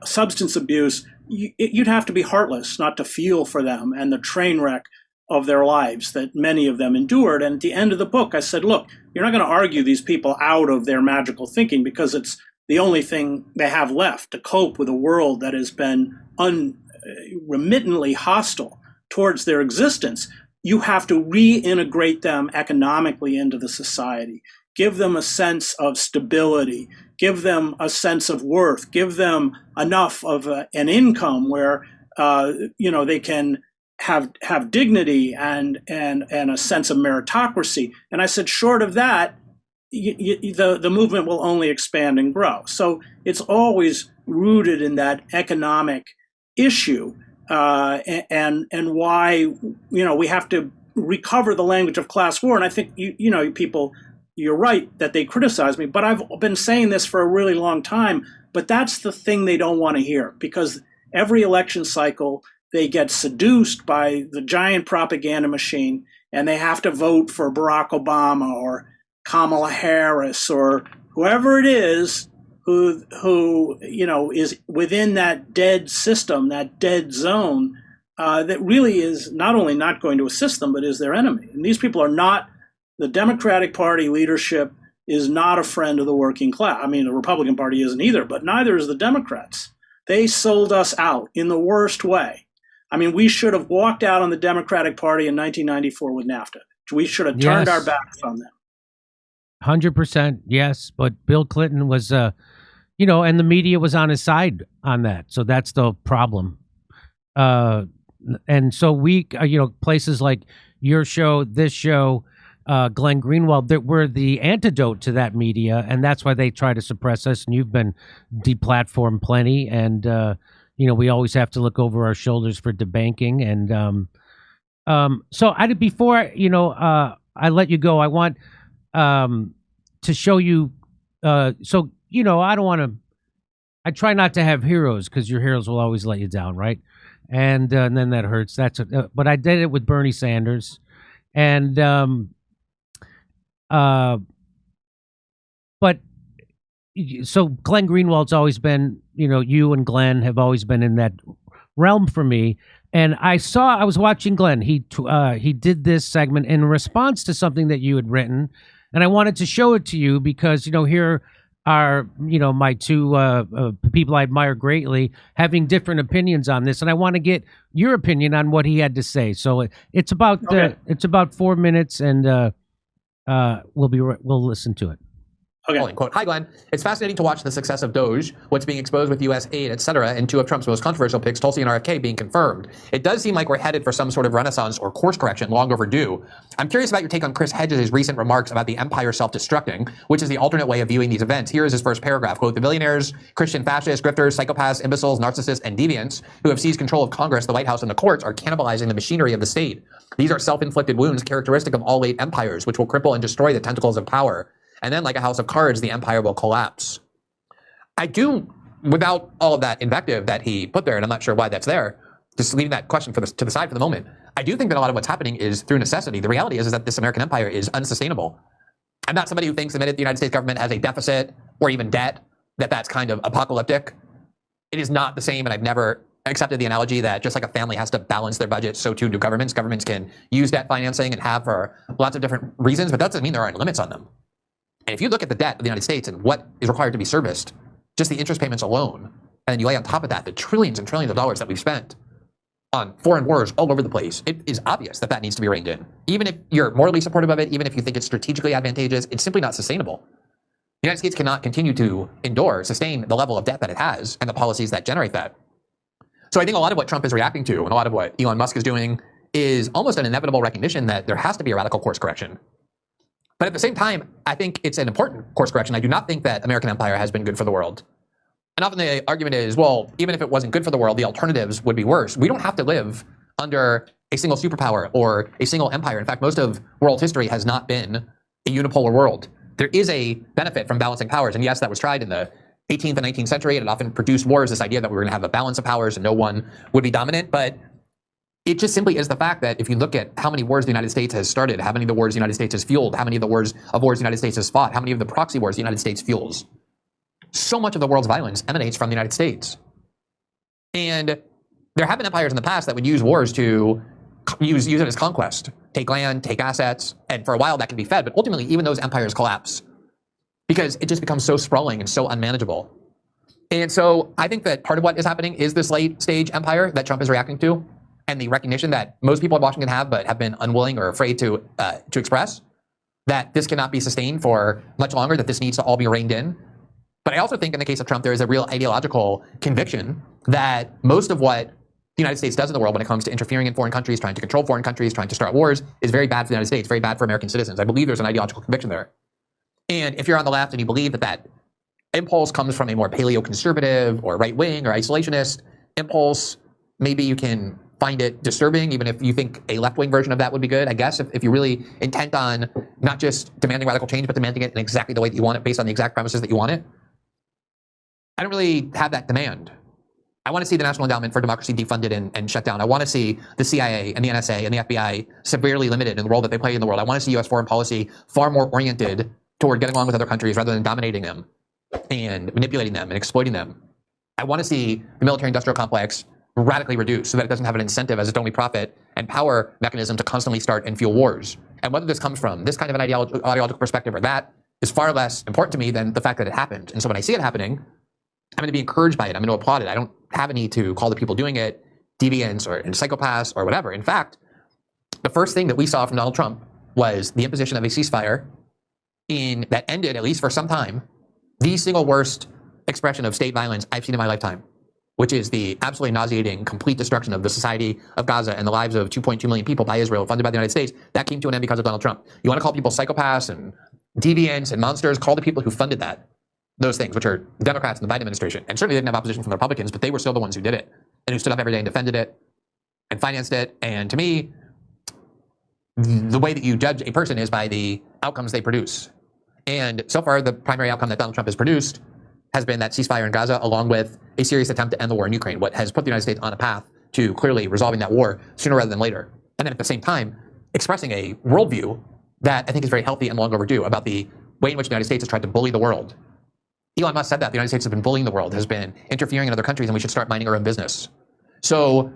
substance abuse, you'd have to be heartless not to feel for them and the train wreck of their lives that many of them endured. And at the end of the book, I said, look, you're not going to argue these people out of their magical thinking, because it's the only thing they have left to cope with a world that has been unremittently hostile towards their existence. You have to reintegrate them economically into the society, give them a sense of stability, give them a sense of worth, give them enough of an income where they can have dignity and a sense of meritocracy. And I said, short of that, the movement will only expand and grow. So it's always rooted in that economic issue, and why we have to recover the language of class war. And I think people, you're right that they criticize me, but I've been saying this for a really long time. But that's the thing they don't want to hear, because every election cycle they get seduced by the giant propaganda machine, and they have to vote for Barack Obama or Kamala Harris or whoever it is who is within that dead system, that dead zone, that really is not only not going to assist them, but is their enemy. And these people are not, the Democratic Party leadership is not a friend of the working class. The Republican Party isn't either, but neither is the Democrats. They sold us out in the worst way. We should have walked out on the Democratic Party in 1994 with NAFTA. We should have turned our backs on them. 100%, yes. But Bill Clinton was, and the media was on his side on that. So that's the problem. And so places like your show, this show, Glenn Greenwald, that were the antidote to that media, and that's why they try to suppress us. And you've been deplatformed plenty, and we always have to look over our shoulders for debanking. And so before I let you go, I want to show you. I don't want to. I try not to have heroes because your heroes will always let you down, right? And then that hurts. But I did it with Bernie Sanders, and but so Glenn Greenwald's always been, you and Glenn have always been in that realm for me. And I was watching Glenn. He did this segment in response to something that you had written, and I wanted to show it to you because here are my two people I admire greatly having different opinions on this, and I want to get your opinion on what he had to say. So it's about 4 minutes, and we'll listen to it. Okay. Quote, "Hi, Glenn. It's fascinating to watch the success of Doge, what's being exposed with U.S. aid, etc., and two of Trump's most controversial picks, Tulsi and RFK, being confirmed. It does seem like we're headed for some sort of renaissance or course correction long overdue. I'm curious about your take on Chris Hedges' recent remarks about the empire self-destructing, which is the alternate way of viewing these events. Here is his first paragraph. Quote, the billionaires, Christian fascists, grifters, psychopaths, imbeciles, narcissists, and deviants who have seized control of Congress, the White House, and the courts are cannibalizing the machinery of the state. These are self-inflicted wounds characteristic of all late empires, which will cripple and destroy the tentacles of power. And then, like a house of cards, the empire will collapse." I do, without all of that invective that he put there, and I'm not sure why that's there, just leaving that question to the side for the moment, I do think that a lot of what's happening is through necessity. The reality is that this American empire is unsustainable. I'm not somebody who thinks the minute the United States government has a deficit or even debt, that's kind of apocalyptic. It is not the same, and I've never accepted the analogy that just like a family has to balance their budget, so too do governments. Governments can use debt financing and have for lots of different reasons, but that doesn't mean there aren't limits on them. And if you look at the debt of the United States and what is required to be serviced, just the interest payments alone, and then you lay on top of that the trillions and trillions of dollars that we've spent on foreign wars all over the place, it is obvious that needs to be reined in. Even if you're morally supportive of it, even if you think it's strategically advantageous, it's simply not sustainable. The United States cannot continue to sustain the level of debt that it has and the policies that generate that. So I think a lot of what Trump is reacting to and a lot of what Elon Musk is doing is almost an inevitable recognition that there has to be a radical course correction. But at the same time, I think it's an important course correction. I do not think that American empire has been good for the world. And often the argument is, well, even if it wasn't good for the world, the alternatives would be worse. We don't have to live under a single superpower or a single empire. In fact, most of world history has not been a unipolar world. There is a benefit from balancing powers. And yes, that was tried in the 18th and 19th century, and it often produced wars, this idea that we were going to have a balance of powers and no one would be dominant. But it just simply is the fact that if you look at how many wars the United States has started, how many of the wars the United States has fueled, how many of the wars the United States has fought, how many of the proxy wars the United States fuels, so much of the world's violence emanates from the United States. And there have been empires in the past that would use wars to use it as conquest, take land, take assets, and for a while that can be fed, but ultimately even those empires collapse because it just becomes so sprawling and so unmanageable. And so I think that part of what is happening is this late stage empire that Trump is reacting to, and the recognition that most people in Washington have, but have been unwilling or afraid to express, that this cannot be sustained for much longer, that this needs to all be reined in. But I also think in the case of Trump, there is a real ideological conviction that most of what the United States does in the world when it comes to interfering in foreign countries, trying to control foreign countries, trying to start wars, is very bad for the United States, very bad for American citizens. I believe there's an ideological conviction there. And if you're on the left and you believe that impulse comes from a more paleo-conservative or right-wing or isolationist impulse, maybe you can find it disturbing, even if you think a left-wing version of that would be good. I guess if you're really intent on not just demanding radical change, but demanding it in exactly the way that you want it, based on the exact premises that you want it, I don't really have that demand. I want to see the National Endowment for Democracy defunded and shut down. I want to see the CIA and the NSA and the FBI severely limited in the role that they play in the world. I want to see U.S. foreign policy far more oriented toward getting along with other countries rather than dominating them and manipulating them and exploiting them. I want to see the military-industrial complex radically reduced so that it doesn't have an incentive as its only profit and power mechanism to constantly start and fuel wars. And whether this comes from this kind of an ideological perspective or that is far less important to me than the fact that it happened. And so when I see it happening, I'm going to be encouraged by it. I'm going to applaud it. I don't have a need to call the people doing it deviants or psychopaths or whatever. In fact, the first thing that we saw from Donald Trump was the imposition of a ceasefire that ended, at least for some time, the single worst expression of state violence I've seen in my lifetime, which is the absolutely nauseating, complete destruction of the society of Gaza and the lives of 2.2 million people by Israel, funded by the United States. That came to an end because of Donald Trump. You want to call people psychopaths and deviants and monsters, call the people who funded those things, which are Democrats and the Biden administration. And certainly they didn't have opposition from the Republicans, but they were still the ones who did it and who stood up every day and defended it and financed it. And to me, the way that you judge a person is by the outcomes they produce. And so far, the primary outcome that Donald Trump has produced has been that ceasefire in Gaza, along with a serious attempt to end the war in Ukraine, what has put the United States on a path to clearly resolving that war sooner rather than later. And then at the same time, expressing a worldview that I think is very healthy and long overdue about the way in which the United States has tried to bully the world. Elon Musk said that the United States has been bullying the world, has been interfering in other countries, and we should start minding our own business. So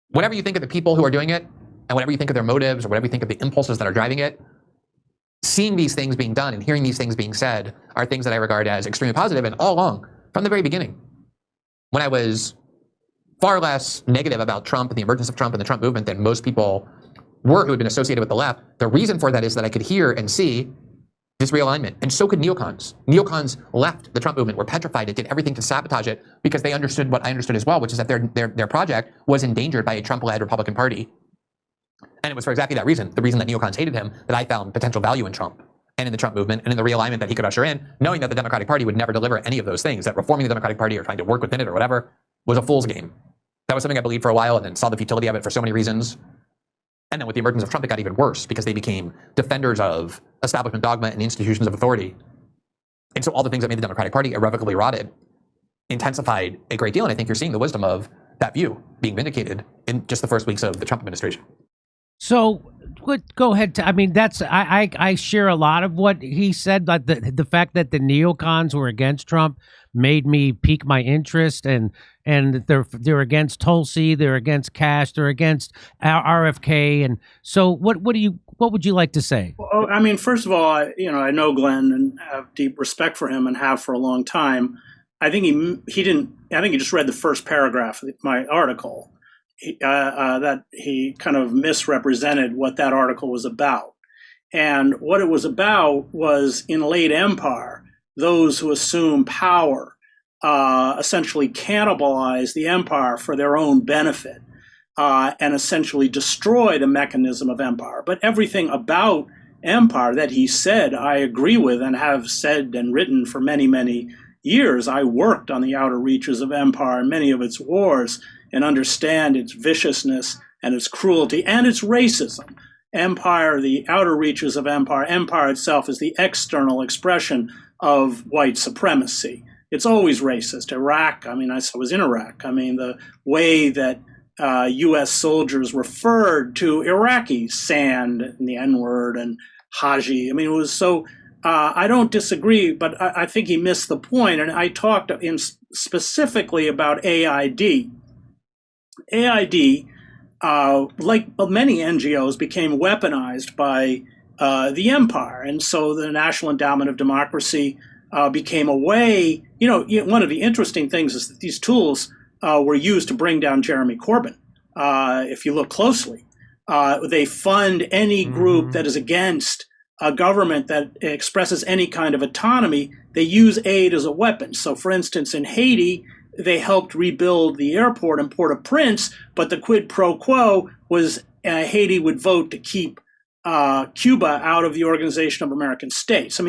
whatever you think of the people who are doing it, and whatever you think of their motives, or whatever you think of the impulses that are driving it, seeing these things being done and hearing these things being said are things that I regard as extremely positive. And all along, from the very beginning, when I was far less negative about Trump and the emergence of Trump and the Trump movement than most people were who had been associated with the left, the reason for that is that I could hear and see this realignment. And so could neocons. Neocons left the Trump movement, were petrified. It did everything to sabotage it because they understood what I understood as well, which is that their project was endangered by a Trump-led Republican Party. And it was for exactly that reason, the reason that neocons hated him, that I found potential value in Trump and in the Trump movement and in the realignment that he could usher in, knowing that the Democratic Party would never deliver any of those things, that reforming the Democratic Party or trying to work within it or whatever was a fool's game. That was something I believed for a while and then saw the futility of it for so many reasons. And then with the emergence of Trump, it got even worse because they became defenders of establishment dogma and institutions of authority. And so all the things that made the Democratic Party irrevocably rotted intensified a great deal. And I think you're seeing the wisdom of that view being vindicated in just the first weeks of the Trump administration. So go ahead. I mean, I share a lot of what he said. Like the fact that the neocons were against Trump made me pique my interest, and they're against Tulsi, they're against Cash, they're against RFK, and so what would you like to say? Well, I mean, first of all, I know Glenn and have deep respect for him and have for a long time. I think he didn't. I think he just read the first paragraph of my article. That he kind of misrepresented what that article was about. And what it was about was, in late empire, those who assume power essentially cannibalize the empire for their own benefit and essentially destroy the mechanism of empire. But everything about empire that he said, I agree with and have said and written for many, many years. I worked on the outer reaches of empire and many of its wars, and understand its viciousness and its cruelty and its racism. Empire, the outer reaches of empire, empire itself is the external expression of white supremacy. It's always racist. Iraq, I was in Iraq. The way that U.S. soldiers referred to Iraqis, sand and the N-word and Haji. It was so, I don't disagree, but I think he missed the point. And I talked specifically about AID. AID, like many NGOs, became weaponized by the empire. And so the National Endowment of Democracy became a way, one of the interesting things is that these tools were used to bring down Jeremy Corbyn. If you look closely, they fund any group that is against a government that expresses any kind of autonomy. They use aid as a weapon. So for instance, in Haiti, they helped rebuild the airport in Port-au-Prince, but the quid pro quo was Haiti would vote to keep Cuba out of the Organization of American States.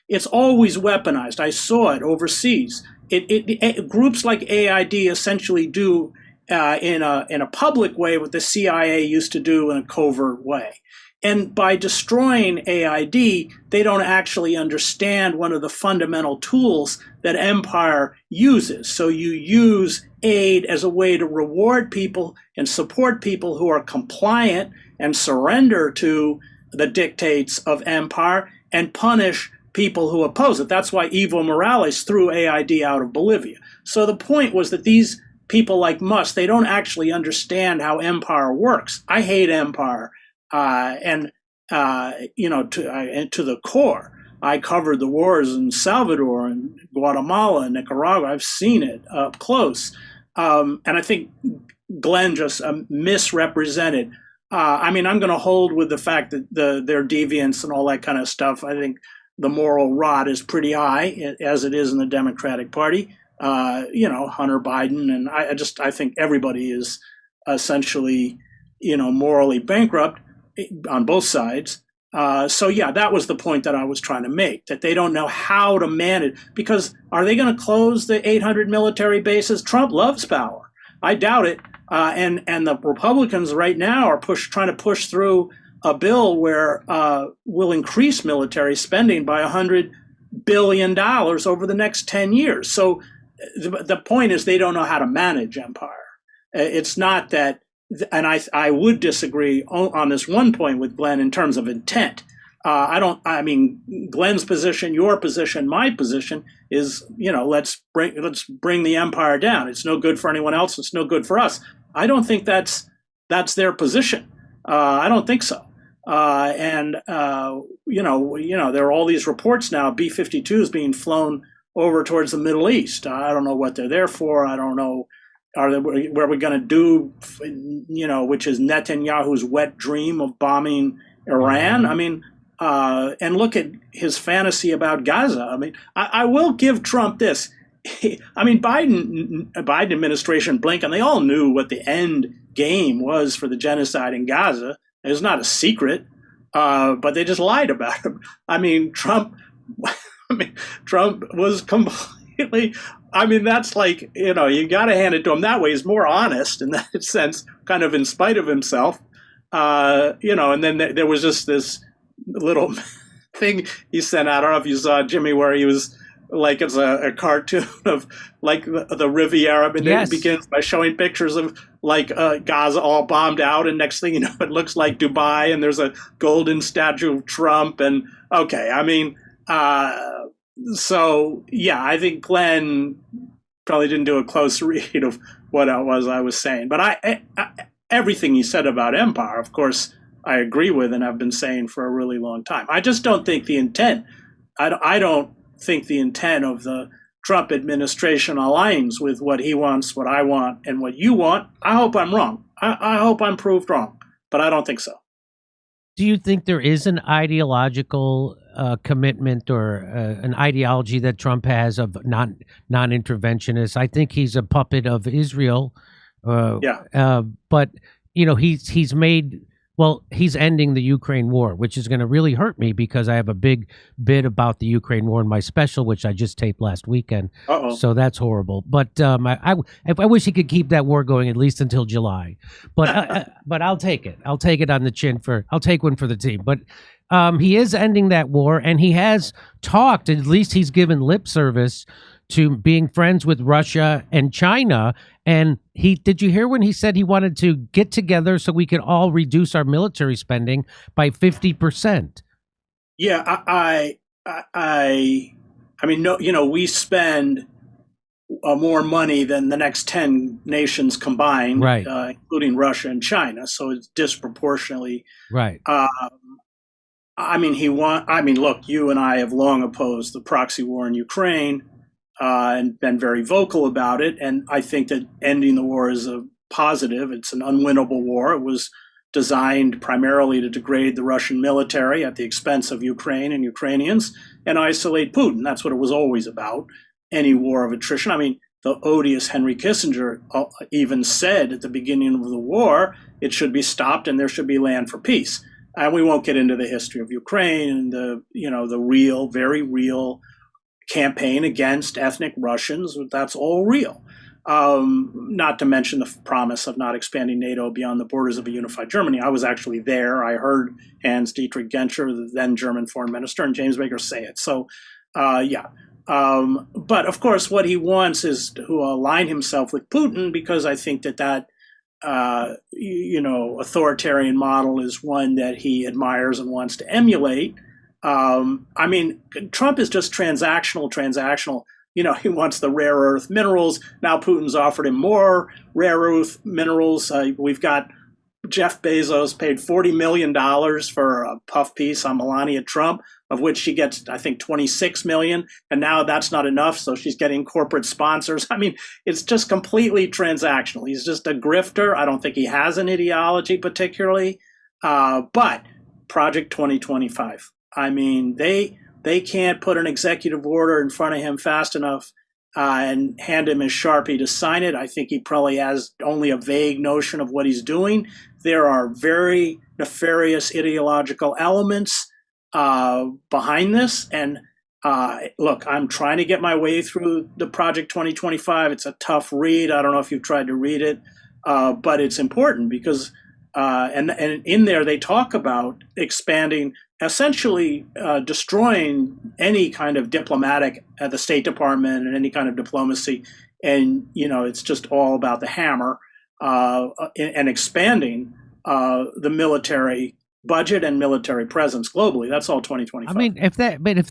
It's always weaponized. I saw it overseas. Groups like AID essentially do in a public way what the CIA used to do in a covert way. And by destroying AID, they don't actually understand one of the fundamental tools that empire uses. So you use aid as a way to reward people and support people who are compliant and surrender to the dictates of empire, and punish people who oppose it. That's why Evo Morales threw AID out of Bolivia. So the point was that these people like Musk, they don't actually understand how empire works. I hate empire. To the core. I covered the wars in Salvador and Guatemala and Nicaragua. I've seen it up close. And I think Glenn just misrepresented I mean, I'm going to hold with the fact that their deviance and all that kind of stuff. I think the moral rot is pretty high, as it is in the Democratic Party. Hunter Biden, and I think everybody is essentially, morally bankrupt on both sides. So yeah, that was the point that I was trying to make, that they don't know how to manage, because are they going to close the 800 military bases? Trump loves power. I doubt it. And the Republicans right now are trying to push through a bill where will increase military spending by $100 billion over the next 10 years. So the point is they don't know how to manage empire. It's not that, and I would disagree on this one point with Glenn in terms of intent. I mean, Glenn's position, your position, my position is, let's bring the empire down. It's no good for anyone else. It's no good for us. I don't think that's their position. I don't think so. There are all these reports now, B-52s being flown over towards the Middle East. I don't know what they're there for. I don't know. Where we're going to do, which is Netanyahu's wet dream of bombing Iran. I mean, and look at his fantasy about Gaza. I mean, I will give Trump this. Biden administration, Blinken, they all knew what the end game was for the genocide in Gaza. It was not a secret, but they just lied about him. I mean, Trump was completely. I mean, that's like, you got to hand it to him that way. He's more honest in that sense, kind of in spite of himself. And then there was just this little thing he sent out. I don't know if you saw, Jimmy, where he was like, it's a cartoon of like the Riviera, and yes. It begins by showing pictures of like Gaza all bombed out, and next thing you know, it looks like Dubai, and there's a golden statue of Trump, and okay, I mean, so yeah, I think Glenn probably didn't do a close read of what I was saying, but I everything he said about empire, of course, I agree with, and I've been saying for a really long time. I just don't think the intent. I don't think the intent of the Trump administration aligns with what he wants, what I want, and what you want. I hope I'm wrong. I hope I'm proved wrong, but I don't think so. Do you think there is an ideological commitment or an ideology that Trump has of non-interventionist? I think he's a puppet of Israel. But he's made. Well, he's ending the Ukraine war, which is going to really hurt me because I have a big bit about the Ukraine war in my special, which I just taped last weekend. Uh-oh. So that's horrible. But I wish he could keep that war going at least until July. But but I'll take it. I'll take it on the chin I'll take one for the team. But he is ending that war, and he has talked. At least he's given lip service to being friends with Russia and China. And did you hear when he said he wanted to get together so we could all reduce our military spending by 50%? Yeah, I mean, no, we spend more money than the next 10 nations combined, right, including Russia and China. So it's disproportionately right. Look, you and I have long opposed the proxy war in Ukraine. And been very vocal about it. And I think that ending the war is a positive. It's an unwinnable war. It was designed primarily to degrade the Russian military at the expense of Ukraine and Ukrainians and isolate Putin. That's what it was always about, any war of attrition. I mean, the odious Henry Kissinger even said at the beginning of the war, it should be stopped and there should be land for peace. And we won't get into the history of Ukraine and the real, very real campaign against ethnic Russians. That's all real. Not to mention the promise of not expanding NATO beyond the borders of a unified Germany. I was actually there. I heard Hans-Dietrich Genscher, the then German foreign minister, and James Baker say it. So, yeah. But of course, what he wants is to align himself with Putin, because I think that authoritarian model is one that he admires and wants to emulate. I mean, Trump is just transactional. He wants the rare earth minerals. Now Putin's offered him more rare earth minerals. We've got Jeff Bezos paid $40 million for a puff piece on Melania Trump, of which she gets, I think, 26 million. And now that's not enough. So she's getting corporate sponsors. I mean, it's just completely transactional. He's just a grifter. I don't think he has an ideology particularly. But Project 2025, I mean, they can't put an executive order in front of him fast enough and hand him his Sharpie to sign it. I think he probably has only a vague notion of what he's doing. There are very nefarious ideological elements behind this. And look, I'm trying to get my way through the Project 2025. It's a tough read. I don't know if you've tried to read it, but it's important because, and in there they talk about expanding, essentially destroying any kind of diplomatic at the State Department and any kind of diplomacy. And, it's just all about the hammer and expanding the military budget and military presence globally. That's all 2025. I mean, if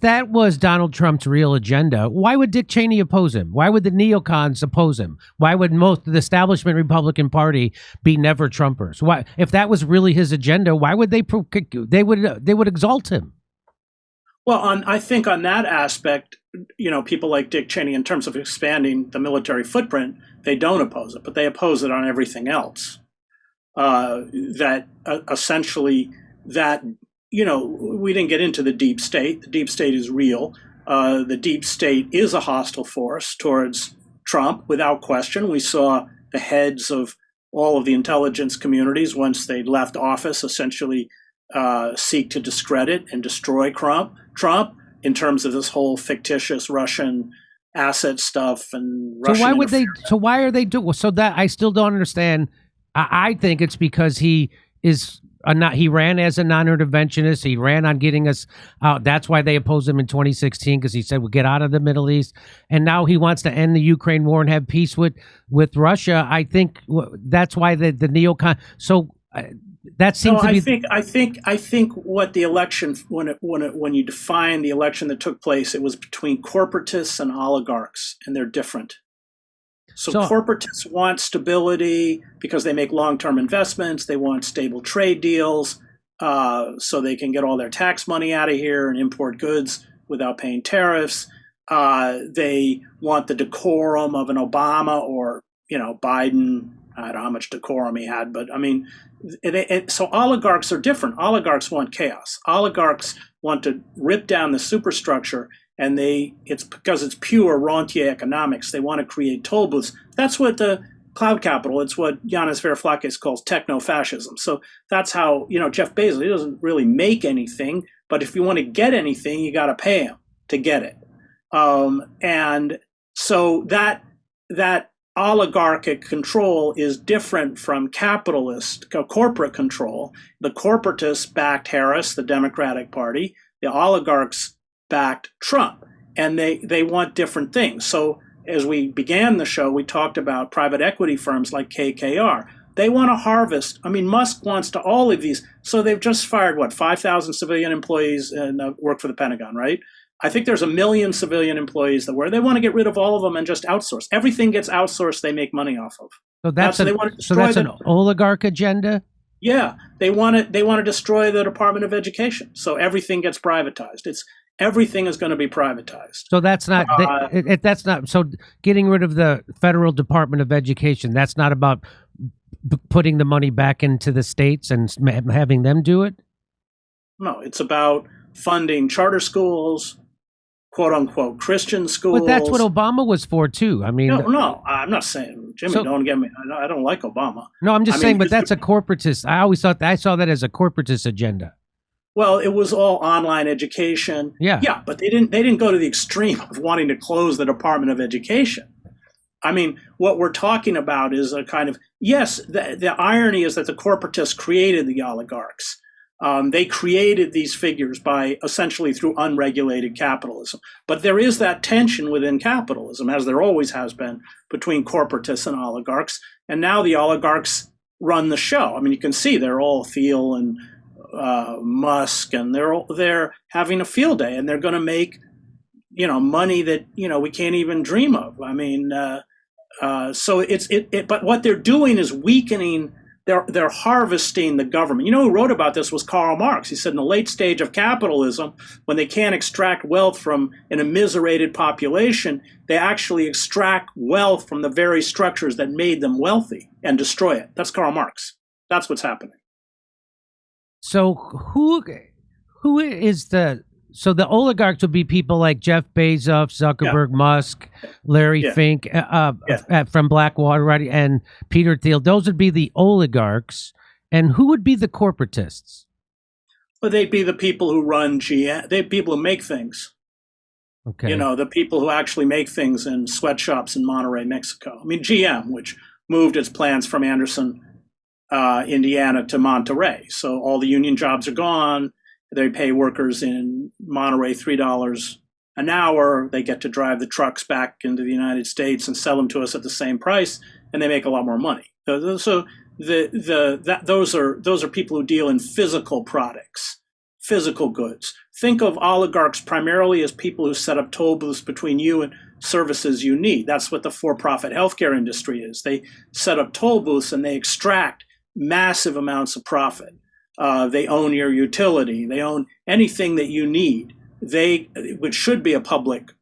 that was Donald Trump's real agenda, why would Dick Cheney oppose him? Why would the neocons oppose him? Why would most of the establishment Republican Party be never Trumpers? Why, if that was really his agenda, why would they would exalt him? Well, I think on that aspect, people like Dick Cheney, in terms of expanding the military footprint, they don't oppose it, but they oppose it on everything else. Essentially that, we didn't get into the deep state. The deep state is real. The deep state is a hostile force towards Trump, without question. We saw the heads of all of the intelligence communities, once they left office, essentially seek to discredit and destroy Trump in terms of this whole fictitious Russian asset stuff and Russian. So why are they doing? So that I still don't understand. I think it's because he ran as a non-interventionist. He ran on getting us out. That's why they opposed him in 2016, because he said we'll get out of the Middle East. And now he wants to end the Ukraine war and have peace with Russia. I think that's why the neocon. So that seems to be. I think what the election, when you define the election that took place, it was between corporatists and oligarchs, and they're different. So corporatists want stability because they make long-term investments. They want stable trade deals so they can get all their tax money out of here and import goods without paying tariffs. They want the decorum of an Obama or, Biden. I don't know how much decorum he had, but I mean, so oligarchs are different. Oligarchs want chaos. Oligarchs want to rip down the superstructure. And it's because it's pure rentier economics. They want to create toll booths. That's what the cloud capital, it's what Yanis Varoufakis calls techno-fascism. So that's how, Jeff Bezos, he doesn't really make anything, but if you want to get anything, you got to pay him to get it. And so that oligarchic control is different from capitalist corporate control. The corporatists backed Harris, the Democratic Party. The oligarchs backed Trump, and they want different things. So as we began the show, we talked about private equity firms like KKR. They want to harvest. I mean, Musk wants to all of these. So they've just fired, 5,000 civilian employees and work for the Pentagon, right? I think there's 1 million civilian employees that they want to get rid of all of them and just outsource. Everything gets outsourced, they make money off of. So that's an oligarch agenda? Yeah, they want to destroy the Department of Education. So everything gets privatized. Everything is going to be privatized. So that's not that's not. So getting rid of the Federal Department of Education, that's not about putting the money back into the states and having them do it. No, it's about funding charter schools, quote unquote Christian schools. But that's what Obama was for too. I mean, no, I'm not saying, Jimmy. Don't get me. I don't like Obama. No, I'm just saying. But that's a corporatist. I always thought I saw that as a corporatist agenda. Well, it was all online education. Yeah, but they didn't go to the extreme of wanting to close the Department of Education. I mean, what we're talking about is a kind of, yes, the irony is that the corporatists created the oligarchs. They created these figures by essentially through unregulated capitalism. But there is that tension within capitalism, as there always has been, between corporatists and oligarchs. And now the oligarchs run the show. I mean, you can see they're all Thiel and Musk, and they're having a field day, and they're going to make money that we can't even dream of. I mean, so but what they're doing is weakening they're harvesting the government. You know who wrote about this was Karl Marx. He said in the late stage of capitalism, when they can't extract wealth from an immiserated population, they actually extract wealth from the very structures that made them wealthy and destroy it. That's Karl Marx. That's what's happening. So who is the oligarchs would be people like Jeff Bezos, Zuckerberg, Musk, Larry Fink from Blackwater, right, and Peter Thiel. Those would be the oligarchs. And who would be the corporatists? Well, they'd be the people who run GM. They'd be people who make things. Okay. You know, the people who actually make things in sweatshops in Monterrey, Mexico. I mean, GM, which moved its plants from Anderson, Indiana to Monterrey. So all the union jobs are gone. They pay workers in Monterey $3 an hour. They get to drive the trucks back into the United States and sell them to us at the same price, and they make a lot more money. So those are people who deal in physical products, physical goods. Think of oligarchs primarily as people who set up toll booths between you and services you need. That's what the for-profit healthcare industry is. They set up toll booths and they extract massive amounts of profit. They own your utility. They own anything that you need. Which should be a public,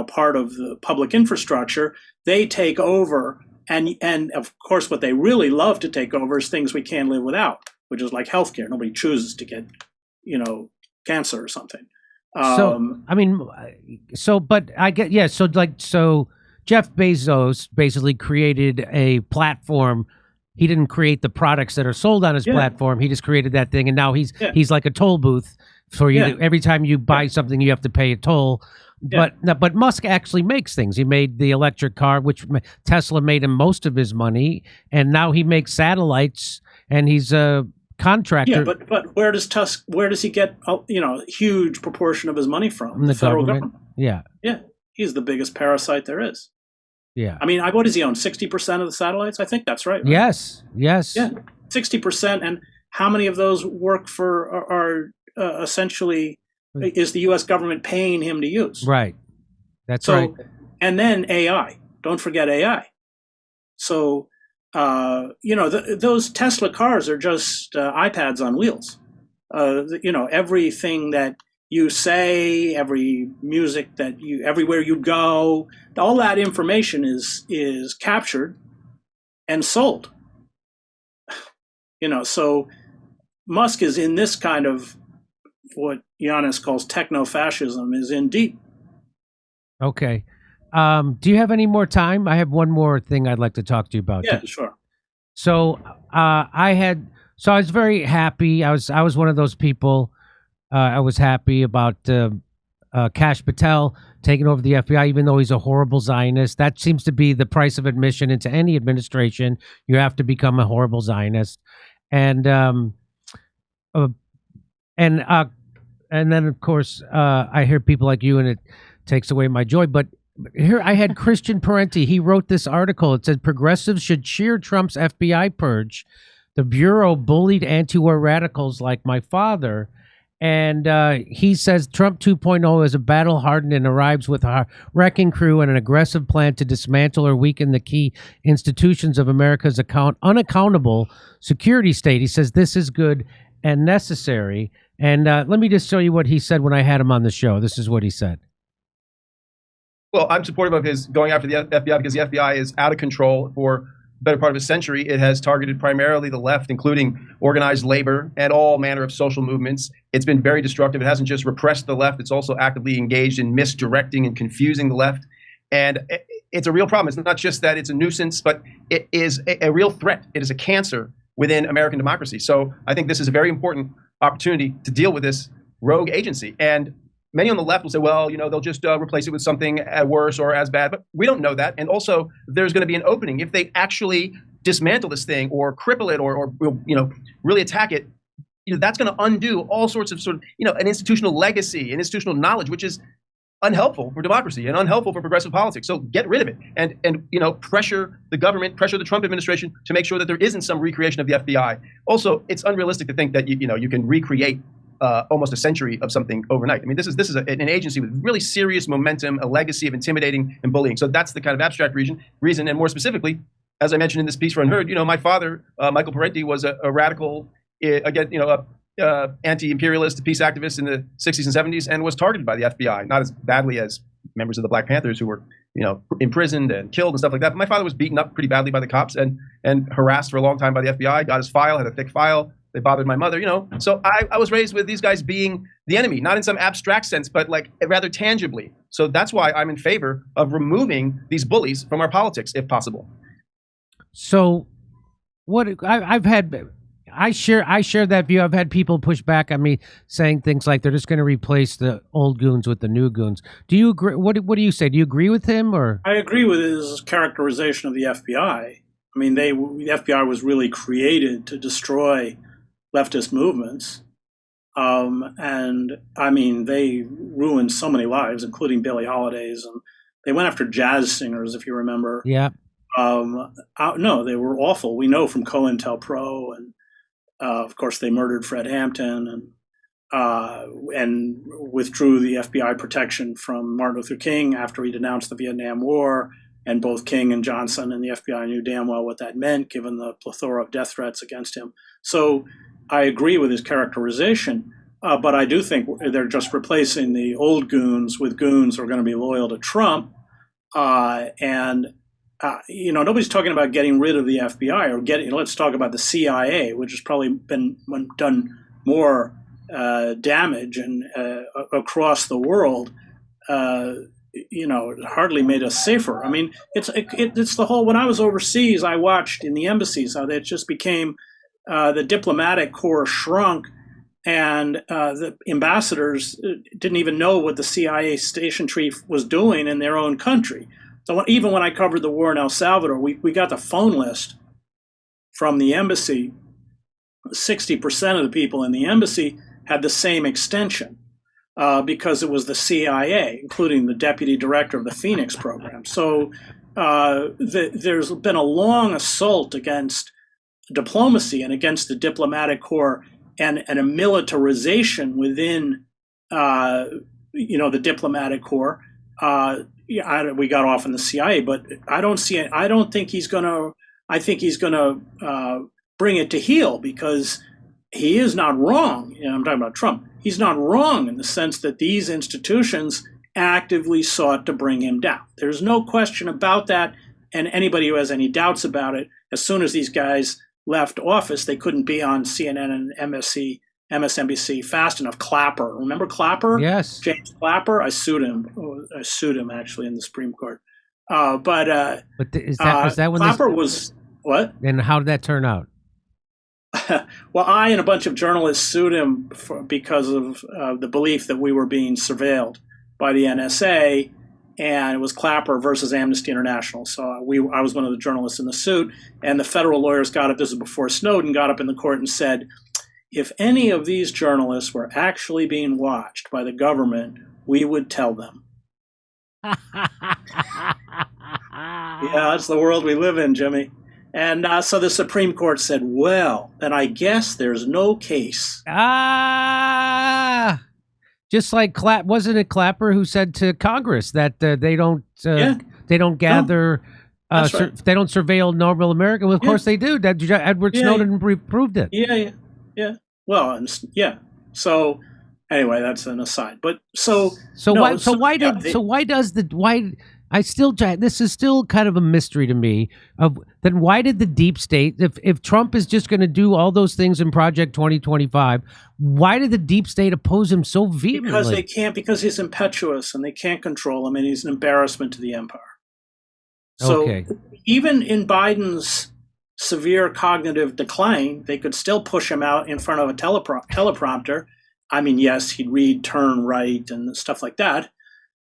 part of the public infrastructure. They take over, and of course, what they really love to take over is things we can't live without, which is like healthcare. Nobody chooses to get, cancer or something. So Jeff Bezos basically created a platform. He didn't create the products that are sold on his platform. He just created that thing, and now he's like a toll booth for you. Every time you buy something, you have to pay a toll. But Musk actually makes things. He made the electric car, which Tesla made him most of his money, and now he makes satellites, and he's a contractor. Yeah, but where does he get a huge proportion of his money from? The federal government. Yeah, he's the biggest parasite there is. Yeah. I mean, what does he own? 60% of the satellites? I think that's right. Yes. Yeah, 60%. And how many of those work are essentially, is the U.S. government paying him to use? Right. That's right. And then AI. Don't forget AI. So, those Tesla cars are just iPads on wheels. Everything that you say, every music everywhere you go, all that information is captured and sold. So Musk is in this kind of what Giannis calls techno-fascism, is in deep. Okay. Do you have any more time? I have one more thing I'd like to talk to you about. Yeah, sure. So I was very happy. I was one of those people. I was happy about Kash Patel taking over the FBI, even though he's a horrible Zionist. That seems to be the price of admission into any administration. You have to become a horrible Zionist, and then of course I hear people like you, and it takes away my joy. But here I had Christian Parenti. He wrote this article. It said progressives should cheer Trump's FBI purge. The Bureau bullied anti-war radicals like my father. And he says Trump 2.0 is a battle-hardened and arrives with a wrecking crew and an aggressive plan to dismantle or weaken the key institutions of America's unaccountable security state. He says this is good and necessary. And let me just show you what he said when I had him on the show. This is what he said. Well, I'm supportive of his going after the FBI because the FBI is out of control for better part of a century. It has targeted primarily the left, including organized labor and all manner of social movements. It's been very destructive. It hasn't just repressed the left. It's also actively engaged in misdirecting and confusing the left. And it's a real problem. It's not just that it's a nuisance, but it is a real threat. It is a cancer within American democracy. So I think this is a very important opportunity to deal with this rogue agency. And many on the left will say, well, they'll just replace it with something worse or as bad. But we don't know that. And also, there's going to be an opening. If they actually dismantle this thing or cripple it or really attack it, that's going to undo all sorts of an institutional legacy, an institutional knowledge, which is unhelpful for democracy and unhelpful for progressive politics. So get rid of it and pressure the government, pressure the Trump administration to make sure that there isn't some recreation of the FBI. Also, it's unrealistic to think that you can recreate almost a century of something overnight. I mean, this is an agency with really serious momentum, a legacy of intimidating and bullying. So that's the kind of abstract reason, and more specifically, as I mentioned in this piece for Unheard, my father, Michael Parenti, was a radical, anti-imperialist peace activist in the 60s and 70s, and was targeted by the FBI, not as badly as members of the Black Panthers who were, imprisoned and killed and stuff like that. But my father was beaten up pretty badly by the cops and harassed for a long time by the FBI, got his file, had a thick file. They bothered my mother, So I was raised with these guys being the enemy, not in some abstract sense, but like rather tangibly. So that's why I'm in favor of removing these bullies from our politics, if possible. So I share that view. I've had people push back on me saying things like they're just going to replace the old goons with the new goons. Do you agree? What do you say? Do you agree with him, or? I agree with his characterization of the FBI. I mean, the FBI was really created to destroy leftist movements. And I mean, they ruined so many lives, including Billie Holiday's, and they went after jazz singers, if you remember. Yeah. No, they were awful. We know from COINTELPRO, and of course they murdered Fred Hampton and withdrew the FBI protection from Martin Luther King after he denounced the Vietnam War. And both King and Johnson and the FBI knew damn well what that meant, given the plethora of death threats against him. So I agree with his characterization, but I do think they're just replacing the old goons with goons who are going to be loyal to Trump. Nobody's talking about getting rid of the FBI or let's talk about the CIA, which has probably done more damage and across the world. It hardly made us safer. I mean, it's the whole. When I was overseas, I watched in the embassies how that just became the diplomatic corps shrunk, and the ambassadors didn't even know what the CIA station chief was doing in their own country. So even when I covered the war in El Salvador, we got the phone list from the embassy. 60% of the people in the embassy had the same extension. Because it was the CIA, including the deputy director of the Phoenix program. So there's been a long assault against diplomacy and against the diplomatic corps and a militarization within, the diplomatic corps. We got off in the CIA, but I don't see it. I think he's going to bring it to heel, because he is not wrong. I'm talking about Trump. He's not wrong in the sense that these institutions actively sought to bring him down. There's no question about that. And anybody who has any doubts about it, as soon as these guys left office, they couldn't be on CNN and MSNBC fast enough. Clapper, remember Clapper? Yes. James Clapper. I sued him. I sued him actually in the Supreme Court. But is that when Clapper was what? And how did that turn out? Well, I and a bunch of journalists sued him because of the belief that we were being surveilled by the NSA, and it was Clapper versus Amnesty International. So I was one of the journalists in the suit, and the federal lawyers got up, this was before Snowden, got up in the court and said, if any of these journalists were actually being watched by the government, we would tell them. Yeah, that's the world we live in, Jimmy. And so the Supreme Court said, well, then I guess there's no case. Just like wasn't it Clapper who said to Congress that they don't gather, right. They don't surveil normal America? Well, of course they do. That Edward Snowden proved it. Yeah. Well, yeah. So anyway, that's an aside. But this is still kind of a mystery to me. Then why did the deep state, if Trump is just going to do all those things in Project 2025, why did the deep state oppose him so vehemently? Because they can't, because he's impetuous and they can't control him, and he's an embarrassment to the empire. So even in Biden's severe cognitive decline, they could still push him out in front of a teleprompter. I mean, yes, he'd read turn right and stuff like that,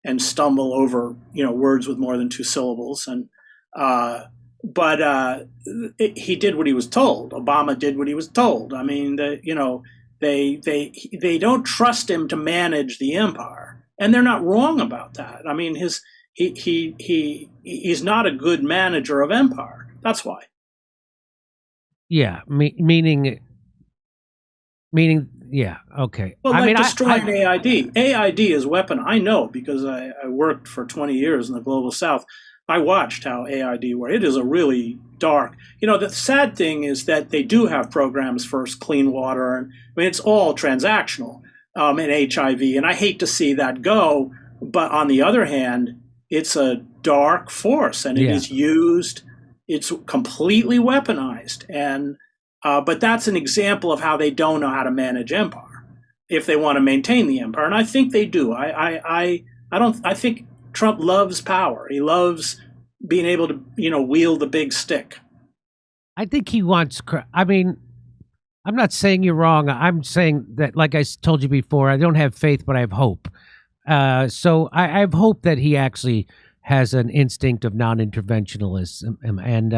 and stumble over, words with more than two syllables. And he did what he was told. Obama did what he was told. I mean, they don't trust him to manage the empire, and they're not wrong about that. I mean, he's not a good manager of empire. That's why. Yeah, meaning. Yeah. Okay. Well, destroying AID. AID is weapon. I know because I worked for 20 years in the global South. I watched how AID worked. It is a really dark. The sad thing is that they do have programs for clean water, and it's all transactional, and HIV, and I hate to see that go. But on the other hand, it's a dark force, and it is used. It's completely weaponized, and but that's an example of how they don't know how to manage empire if they want to maintain the empire, and I think they do. I think Trump loves power. He loves being able to, wield the big stick. I think he wants. I mean, I'm not saying you're wrong. I'm saying that, like I told you before, I don't have faith, but I have hope. So I have hope that he actually has an instinct of non-interventionalism, and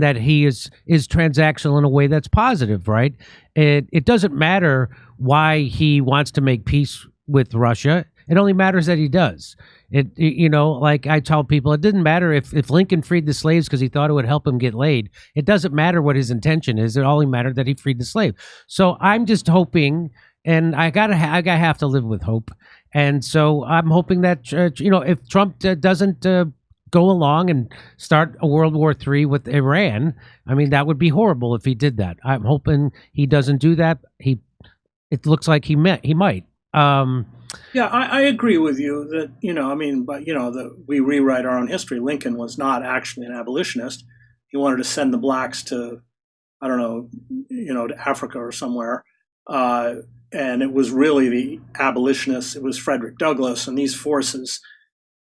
that he is transactional in a way that's positive, right? It doesn't matter why he wants to make peace with Russia. It only matters that he does. Like I tell people, it didn't matter if Lincoln freed the slaves because he thought it would help him get laid. It doesn't matter what his intention is. It only mattered that he freed the slave. So I'm just hoping, and I have to live with hope. And so I'm hoping that, if Trump doesn't go along and start a World War III with Iran, I mean, that would be horrible if he did that. I'm hoping he doesn't do that. It looks like he might. Yeah, I agree with you that, we rewrite our own history. Lincoln was not actually an abolitionist. He wanted to send the blacks to, I don't know, to Africa or somewhere. And it was really the abolitionists. It was Frederick Douglass and these forces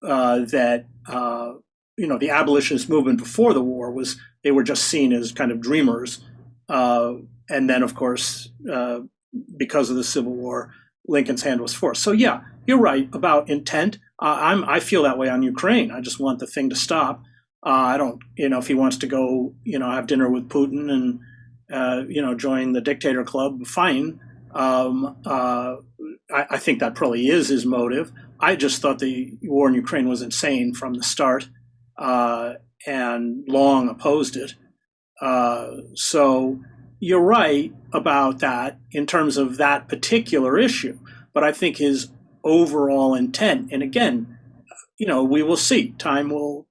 that, the abolitionist movement before the war they were just seen as kind of dreamers. And then, of course, because of the Civil War, Lincoln's hand was forced. So yeah, you're right about intent. I feel that way on Ukraine. I just want the thing to stop. I don't, if he wants to go, have dinner with Putin and, join the dictator club, fine. I think that probably is his motive. I just thought the war in Ukraine was insane from the start, and long opposed it. So you're right about that in terms of that particular issue, but I think his overall intent, and again, we will see. Time will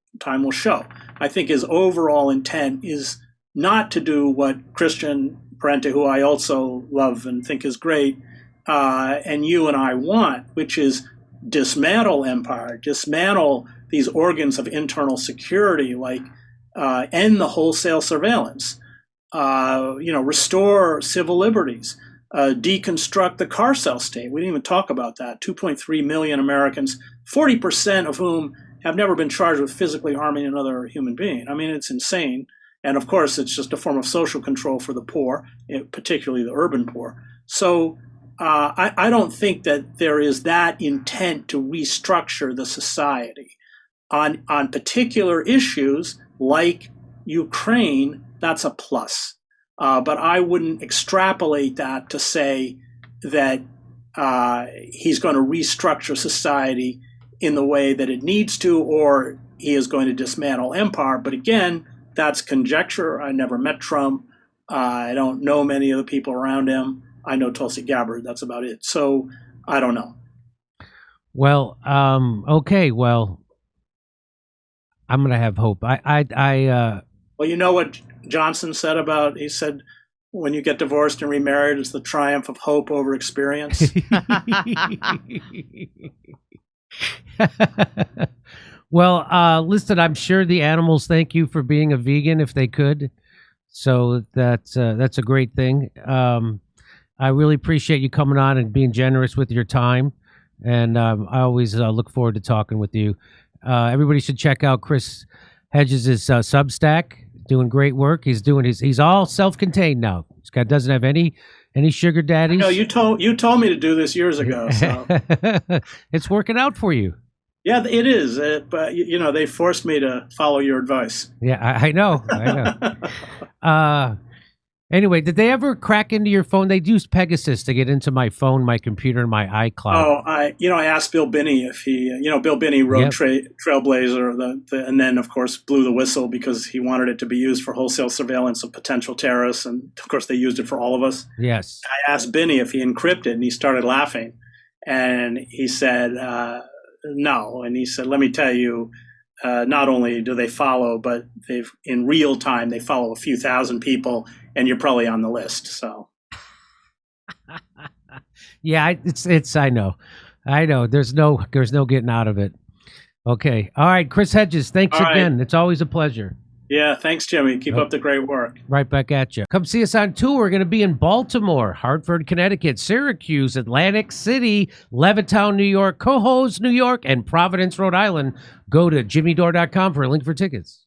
show. I think his overall intent is not to do what Christian Parente, who I also love and think is great, and you and I want, which is dismantle empire, dismantle these organs of internal security, like end the wholesale surveillance. Restore civil liberties, deconstruct the carcel state. We didn't even talk about that. 2.3 million Americans, 40% of whom have never been charged with physically harming another human being. I mean, it's insane. And of course, it's just a form of social control for the poor, particularly the urban poor. So I don't think that there is that intent to restructure the society. On particular issues like Ukraine, that's a plus. But I wouldn't extrapolate that to say that he's going to restructure society in the way that it needs to, or he is going to dismantle empire. But again, that's conjecture. I never met Trump. I don't know many of the people around him. I know Tulsi Gabbard. That's about it. So I don't know. Well, okay. Well, I'm going to have hope. Well, you know what Johnson said about, he said, when you get divorced and remarried, it's the triumph of hope over experience. Well, listen, I'm sure the animals thank you for being a vegan if they could. So that's a great thing. I really appreciate you coming on and being generous with your time. And I always look forward to talking with you. Everybody should check out Chris Hedges' Substack. Doing great work. He's all self-contained now. This guy doesn't have any sugar daddies. No, you told me to do this years ago. So. It's working out for you. Yeah, it is. But they forced me to follow your advice. Yeah, I know. Anyway, did they ever crack into your phone? They used Pegasus to get into my phone, my computer, and my iCloud. Oh, I asked Bill Binney if he, Bill Binney wrote Trailblazer, and then of course blew the whistle because he wanted it to be used for wholesale surveillance of potential terrorists, and of course they used it for all of us. Yes. I asked Binney if he encrypted, and he started laughing, and he said no, and he said, "Let me tell you, not only do they follow, but in real time they follow a few thousand people, and you're probably on the list. So, yeah, it's. I know. There's no getting out of it. Okay, all right, Chris Hedges. Thanks again. It's always a pleasure. Yeah, thanks, Jimmy. Keep up the great work. Right back at you. Come see us on tour. We're going to be in Baltimore, Hartford, Connecticut, Syracuse, Atlantic City, Levittown, New York, Cohoes, New York, and Providence, Rhode Island. Go to jimmydore.com for a link for tickets.